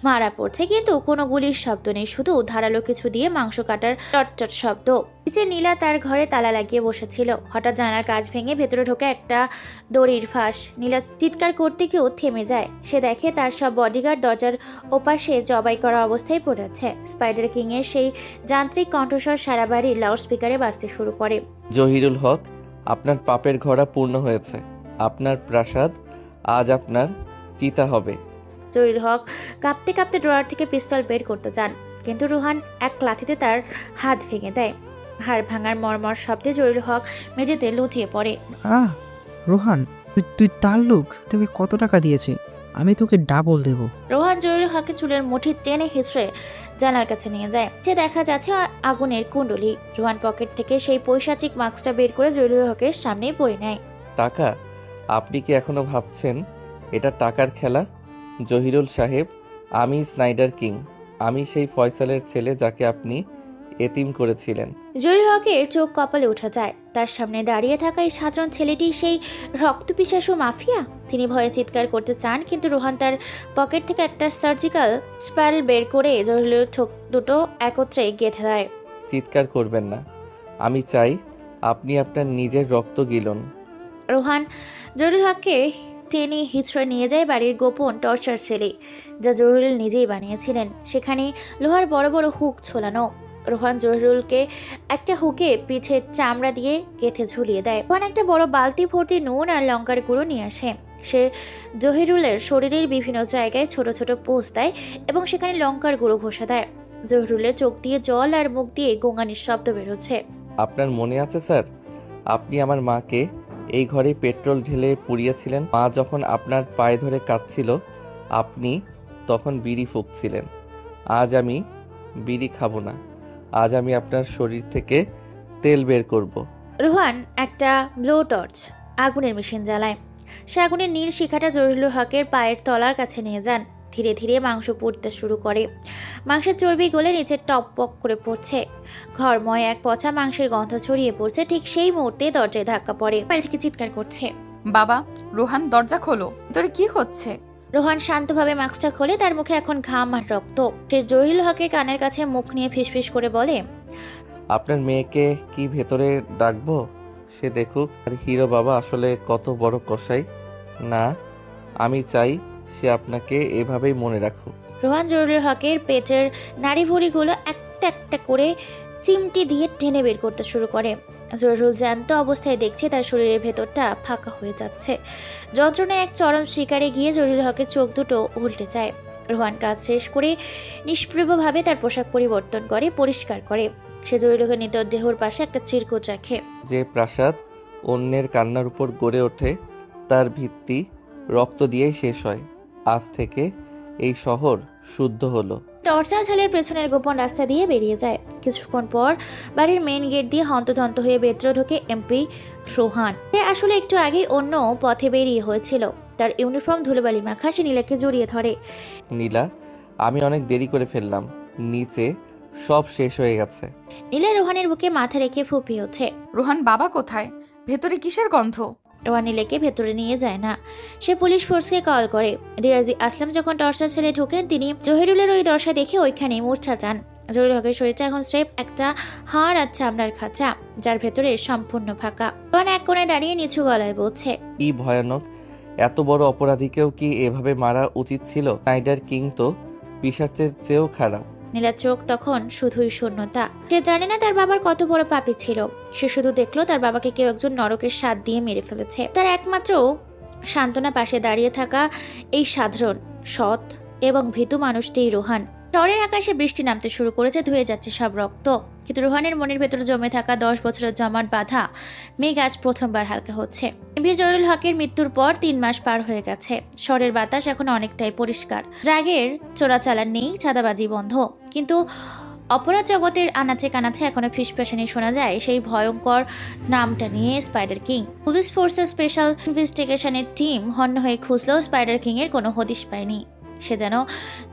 মারা পড়ছে, কিন্তু কোনো গুলির শব্দ নেই, শুধু ধারালো কিছু দিয়ে মাংস কাটার চটচট শব্দ। নিচে নীলা তার ঘরে তালা লাগিয়ে বসেছিল। হঠাৎ জানালার কাঁচ ভেঙে ভেতরে ঢোকে একটা দড়ির ফাঁস। নীলা চিৎকার করতে গিয়েও থেমে যায়। সে দেখে তার সব বডিগার্ড দরজার ওপাশে জবাই করা অবস্থায় পড়েছে। স্পাইডার কিং এর সেই যান্ত্রিক কণ্ঠস্বর সারা বাড়ির লাউডস্পিকারে বাজতে শুরু করে। জহিরুল হক, আপনার পাপের ঘোড়া পূর্ণ হয়েছে। আপনার প্রাসাদ আজ আপনার চিতা হবে। জহিরুল হক কাঁপতে কাঁপতে ড্রয়ার থেকে পিস্তল বের করতে যান, কিন্তু রোহান এক লাথিতে তার হাত ভেঙে দেয়। হাড় ভাঙার মর্মর শব্দে জহিরুল হক মেঝেতে লুটিয়ে পড়ে। আহ রোহান, তুই তার লোক, তোকে কত টাকা দিয়েছে? আমি তোকে ডাবল দেব। রোহান জহিরুল হকের চুলের মুঠি টেনে হিঁচড়ে জানার কাছে নিয়ে যায়। যে দেখা যাচ্ছে আগুনের কুণ্ডলি। রোহান পকেট থেকে সেই পৈশাচিক মাস্কটা বের করে জহিরুল হকের সামনেই পরে নেয়। টাকা? আপনি কি এখনো ভাবছেন এটা টাকার খেলা? জহিরুল সাহেব, আমি স্নাইডার কিং। আমি সেই ফয়সালের ছেলে যাকে আপনি এতিম করেছিলেন। জহিরুল হকের চোখ কপালে উঠে যায়। তার সামনে দাঁড়িয়ে থাকা এই সাধারণ ছেলেটি সেই রক্তপিশাসু মাফিয়া। তিনি ভয়ে চিৎকার করতে চান, কিন্তু রোহান তার পকেট থেকে একটা সার্জিক্যাল স্প্যাল বের করে জহিরুলের ঠোঁট দুটো একত্রে গেঁথে দেয়। চিৎকার করবেন না, আমি চাই আপনি আপনার নিজের রক্ত গিলুন। রোহান জহিরুল হককে টেনে হিঁচড়ে নিয়ে যায় বাড়ির গোপন টর্চার সেলে, যা জহিরুল নিজেই বানিয়েছিলেন। সেখানে লোহার বড় বড় হুক ঝোলানো। রোহান জহিরুলকে একটা হুকে পিঠের চামড়া দিয়ে গেঁথে ঝুলিয়ে দেয়। রোহান একটা বড় বালতি ভর্তি নুন আর লঙ্কার গুঁড়ো নিয়ে আসে। সে জহিরুলের শরীরের বিভিন্ন জায়গায় ছোট ছোট পোষ দেয় এবং সেখানে লঙ্কার গুঁড়ো ঘষে দেয়। জহিরুলের চোখ দিয়ে জল আর মুখ দিয়ে গোঙানির শব্দ বেরোচ্ছে। আপনার মনে আছে স্যার, আপনি আমার মাকে এই ঘরে পেট্রোল ঢেলে পুড়িয়েছিলেন? মা যখন আপনার পায়ে ধরে কাঁদছিল, আপনি তখন বিড়ি ফুঁকছিলেন। আজ আমি বিড়ি খাবো না, আজ আমি আপনার শরীর থেকে তেল বের করব। রোহান একটা ব্লো টর্চ আগুনের মেশিন জ্বালায়। সে আগুনের নীল শিখাটা জহিরুল হকের পায়ের তলার কাছে নিয়ে যান। ধীরে ধীরে মাংস পুড়তে শুরু করে। মাংসের চর্বি গলে নিচে টপপক করে পড়ছে। ঘরময় এক পচা মাংসের গন্ধ ছড়িয়ে পড়ছে। ঠিক সেই মুহূর্তে দরজায় ধাক্কা পড়ে। বাড়ি থেকে চিৎকার করছে, বাবা, রোহান দরজা খোলো, তোর কি হচ্ছে? রোহান শান্তভাবে মাস্কটা খোলে। তার মুখে এখন ঘাম আর রক্ত। সে জহিরুল হকের কানের কাছে মুখ নিয়ে ফিসফিস করে বলে, আপনার মেয়েকে কি ভেতরে ডাকবো? সে দেখুক আর হিরো বাবা আসলে কত বড় কসাই। না, আমি চাই সে আপনাকে এভাবেই মনে রাখুক। রোহান জহিরুল হকের পেটের নাড়িভুড়িগুলো একটা একটা করে চিমটি দিয়ে টেনে বের করতে শুরু করে। জহিরুল জ্যান্ত অবস্থায় দেখছে তার শরীরের ভেতরটা ফাঁকা হয়ে যাচ্ছে। যন্ত্রণায় এক চরম শিকারে গিয়ে জহিরুল হকের চোখ দুটো উল্টে যায়। রোহান কাজ শেষ করে নিষ্প্রভভাবে তার পোশাক পরিবর্তন করে, পরিষ্কার করে। সে জহিরুলকে মৃতদেহর পাশে একটা চিরকুট রাখে। যে প্রাসাদ অন্যের কান্নার উপর গড়ে ওঠে, তার ভিত্তি রক্ত দিয়েই শেষ হয়। আজ থেকে এই শহর শুদ্ধ হলো। টর্চা ছেলের পেছনের গোপন রাস্তা দিয়ে বেরিয়ে যায়। কিছুক্ষণ পর বাড়ির মেন গেট দিয়ে হন্তদন্ত হয়ে ভেতরে ঢোকে এমপি রোহান। সে আসলে একটু আগেই অন্য পথে বেরিয়ে হয়েছিল। তার ইউনিফর্ম ধুলোবালি মাখা। সে নীলাকে জড়িয়ে ধরে। নীলা, আমি অনেক দেরি করে ফেললাম, নিচে সব শেষ হয়ে গেছে। নীলা রোহানের বুকে মাথা রেখে ফুপিয়ে ওঠে। রোহান বাবা কোথায়? ভেতরে কিসের গন্ধ? রোহান নীলাকে ভেতরে নিয়ে যায় না, সে পুলিশ ফোর্সকে কল করে। রিয়াজি আসলাম যখন টর্চার সেলে ঢোকেন, তিনি জহিরুলের ওই দশা দেখে ওইখানে মূর্ছা যান। জহিরুল হকের শরীরটা এখন স্রেফ একটা হাড় আর চামড়ার খাঁচা, যার ভেতরে সম্পূর্ণ ফাঁকা। রোহান এক কোণে দাঁড়িয়ে নিচু গলায় বলছে, কি ভয়ানক! এত বড় অপরাধীকেও কি এভাবে মারা উচিত ছিল? স্নাইডার কিং তো পিশাচের চেয়েও খারাপ। নীলার চোখ তখন শুধুই শূন্যতা। সে জানে না তার বাবার কত বড় পাপী ছিল। সে শুধু দেখলো তার বাবাকে কেউ একজন নরকের স্বাদ দিয়ে মেরে ফেলেছে। তার একমাত্র সান্ত্বনা পাশে দাঁড়িয়ে থাকা এই সাধারণ, সৎ এবং ভীতু মানুষটিই রোহান। শহরের আকাশে বৃষ্টি নামতে শুরু করেছে, ধুয়ে যাচ্ছে সব রক্ত। কিন্তু রোহানের মনের ভেতরে জমে থাকা 10 বছরের জমাট বাঁধা মেঘ আজ প্রথমবার হালকা হচ্ছে। এমপি জহিরুল হকের মৃত্যুর পর 3 মাস পার হয়ে গেছে। শহরের বাতাস এখন অনেকটাই পরিষ্কার। ড্রাগের চোরাচালান নেই, চাঁদাবাজি বন্ধ। কিন্তু অপরাধ জগতের আনাচে কানাচে এখনো ফিসফাসানি শোনা যায় সেই ভয়ঙ্কর নামটা নিয়ে, স্পাইডার কিং। পুলিশ ফোর্সের স্পেশাল ইনভেস্টিগেশনের টিম হন্য হয়ে খুঁজলেও স্পাইডার কিং এর কোনো হদিশ পায়নি। সে যেন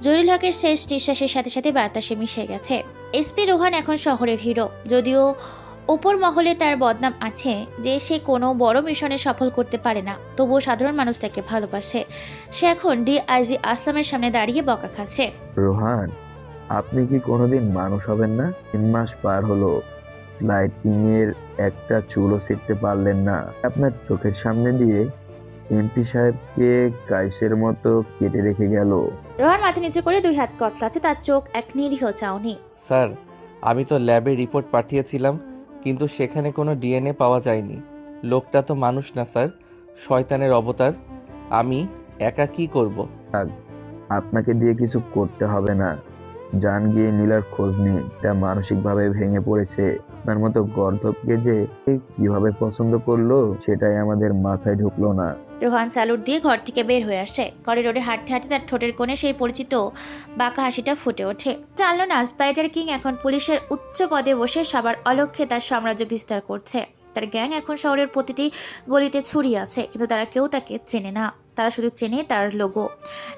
জহিরুল হকের শেষ নিঃশ্বাসের সাথে সাথে বাতাসে মিশে গেছে। এসপি রোহান এখন শহরের হিরো, যদিও ওপর মহলে তার বদনাম আছে যে সে কোনো বড় মিশনে সফল করতে পারে না, তবুও সাধারণ মানুষ তাকে ভালোবাসে। সে এখন ডিআইজি আসলামের সামনে দাঁড়িয়ে বকা খাচ্ছে। রোহান, আপনি কি কোনোদিন মানুষ হবেন না? 3 মাস পার হলো, লাইটিং এর একটা চুলও ছিঁড়তে পারলেন না। আপনার চোখের সামনে দিয়ে এমপি সাহেবকে গাইসের মতো কেটে রেখে গেল। রোহান মাথা নিচু করে 2 হাত কতলাচ্ছে, তার চোখ এক নিরীহ চাউনি। স্যার, আমি তো ল্যাবে রিপোর্ট পাঠিয়েছিলাম, কিন্তু সেখানে কোনো ডিএনএ পাওয়া যায়নি। লোকটা তো মানুষ না স্যার, শয়তানের অবতার। আমি একা কি করব? আপনাকে দিয়ে কিছু করতে হবে না, যান গিয়ে নীলার খোঁজ নিয়ে। এটা মানসিকভাবে ভেঙে পড়েছে। আপনার মতো গর্ধবকে যে কিভাবে পছন্দ করলো সেটাই আমাদের মাথায় ঢুকলো না। রোহান স্যালুট দিয়ে ঘর থেকে বের হয়ে আসে। করিডোরে হাঁটতে হাঁটতে তার ঠোঁটের কোণে সেই পরিচিত বাঁকা হাসিটা ফুটে ওঠে। জানলো না স্পাইডার কিং এখন পুলিশের উচ্চ পদে বসে সবার অলক্ষ্যে তার সাম্রাজ্য বিস্তার করছে। তার গ্যাং এখন শহরের প্রতিটি গলিতে ছড়িয়ে আছে, কিন্তু তারা কেউ তাকে চেনে না। তারা শুধু চেনে তার লোগো,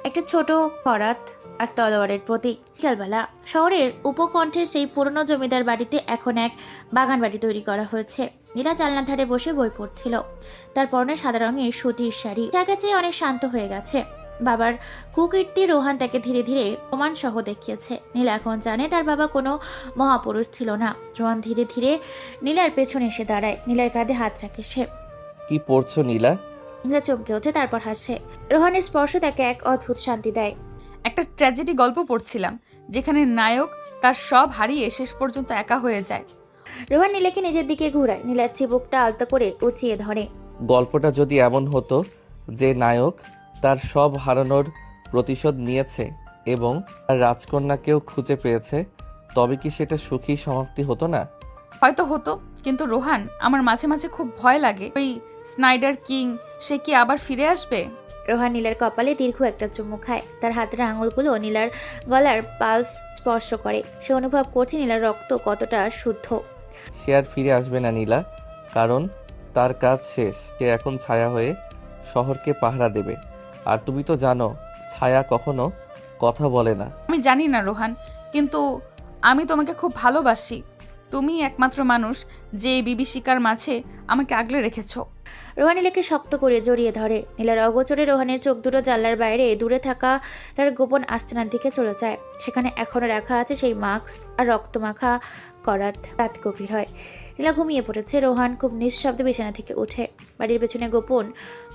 একটা ছোট করাত আর তলোয়ারের প্রতীক। বিকালবেলা শহরের উপকণ্ঠে সেই পুরনো জমিদার বাড়িতে এখন এক বাগান বাড়ি তৈরি করা হয়েছে। নীলা জানলার ধারে বসে বই পড়ছিল। তার পরনে সাদা রঙের সুতির শাড়ি, তাকে চেয়ে অনেক শান্ত হয়ে গেছে। বাবার কুকীর্তি রোহান তাকে ধীরে ধীরে প্রমাণ সহ দেখিয়েছে। নীলা এখন জানে তার বাবা কোনো মহাপুরুষ ছিল না। রোহান ধীরে ধীরে নীলার পেছনে এসে দাঁড়ায়। নীলার কাঁধে হাত রাখে সে। কি পড়ছো নীলা? নীলা চমকে ওঠে, তারপর হাসে। রোহানের স্পর্শ তাকে এক অদ্ভুত শান্তি দেয়। একটা ট্র্যাজেডি গল্প পড়ছিলাম, যেখানে নায়ক তার সব হারিয়ে শেষ পর্যন্ত একা হয়ে যায়। রোহান নীলাকে নিজের দিকে ঘুরায়, নীলার চিবুকটা আলতো করে উঁচিয়ে ধরে। গল্পটা যদি এমন হতো যে নায়ক তার সব হারানোর প্রতিশোধ নিয়েছে এবং তার রাজকন্যাকেও খুঁজে পেয়েছে, তবে কি সেটা সুখী সমাপ্তি হতো না? হয়তো হতো, কিন্তু রোহান, আমার মাঝে মাঝে খুব ভয় লাগে। ওই স্নাইডার কিং, সে কি আবার ফিরে আসবে? রোহান নীলার কপালে দীর্ঘ একটা চুমু খায়। তার হাতের আঙুলগুলো নীলার গলার পালস স্পর্শ করে। সে অনুভব করছে নীলার রক্ত কতটা শুদ্ধ। সে আর ফিরে আসবে না নীলা, কারণ তার কাজ শেষ। সে এখন ছায়া হয়ে শহরকে পাহারা দেবে। আর তুমি তো জানো, ছায়া কখনো কথা বলে না। আমি জানি না রোহান, কিন্তু আমি তোমাকে খুব ভালোবাসি। তুমি একমাত্র মানুষ যে এই বিভীষিকার মাঝে আমাকে আগলে রেখেছো। রোহান নীলাকে শক্ত করে জড়িয়ে ধরে। নীলার অগোচরে রোহানের চোখ দুটো জানলার বাইরে দূরে থাকা তার গোপন আস্তানার দিকে চলে যায়। সেখানে এখনো রাখা আছে সেই মাস্ক আর রক্তমাখা করাত। রাত গভীর হয়, নীলা ঘুমিয়ে পড়েছে। রোহান খুব নিঃশব্দে বিছানা থেকে উঠে বাড়ির পেছনে গোপন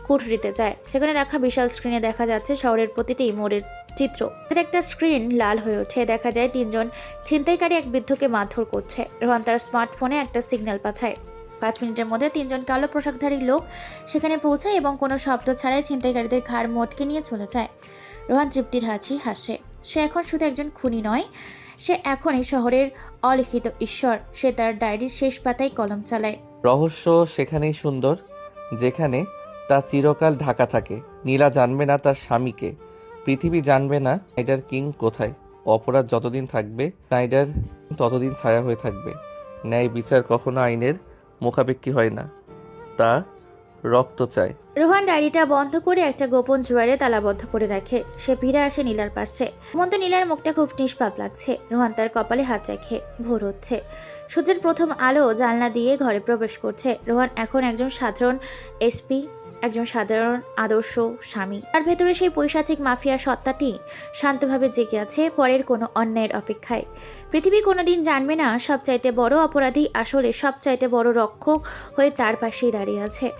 কুঠরিতে যায়। সেখানে রাখা বিশাল স্ক্রিনে দেখা যাচ্ছে শহরের প্রতিটি মোড়ের চিত্র। একটা স্ক্রিন লাল হয়ে ওঠে। দেখা যায় 3 জন ছিনতাইকারী এক বৃদ্ধকে মারধর করছে। রোহান তার স্মার্টফোনে একটা সিগন্যাল পাঠায়। 5 মিনিটের মধ্যে 3 জন কালো পোশাকধারী লোক সেখানে পৌঁছায় এবং কোনো শব্দ ছাড়াই ছিনতাইকারীদের ঘাড় মোটকে নিয়ে চলে যায়। রোহান তৃপ্তির হাসি হাসে। সে এখন শুধু একজন খুনি নয়, সে এখন এই শহরের অলিখিত ঈশ্বর। সে তার ডায়েরির শেষ পাতায় কলম চালায়। রহস্য সেখানেই সুন্দর যেখানে তা চিরকাল ঢাকা থাকে। নীলা জানবে না তার স্বামীকে, পৃথিবী জানবে না স্নাইডার কিং কোথায়। অপরাধ যতদিন থাকবে, স্নাইডার ততদিন ছায়া হয়ে থাকবে। ন্যায় বিচার কখনো আইনের মুখাপেক্ষী হয় না, তা রক্ত চাই। রোহান ডায়েরিটা বন্ধ করে একটা গোপন ড্রয়ারে তালাবদ্ধ করে রাখে। সে ফিরে আসে নীলার পাশে। ঘুমন্ত নীলার মুখটা খুব নিষ্পাপ লাগছে। রোহান তার কপালে হাত রাখে। ভোর হচ্ছে। সূর্যের প্রথম আলো জানলা দিয়ে ঘরে প্রবেশ করছে। রোহান এখন একজন সাধারণ এসপি, একজন সাধারণ আদর্শ স্বামী। তার ভেতরে সেই পৈশাচিক মাফিয়া সত্তাটি শান্তভাবে জেগে আছে পরের কোনো অন্যায়ের অপেক্ষায়। পৃথিবী কোনোদিন জানবে না সবচাইতে বড় অপরাধী আসলে সবচাইতে বড় রক্ষক হয়ে তার পাশেই দাঁড়িয়ে আছে।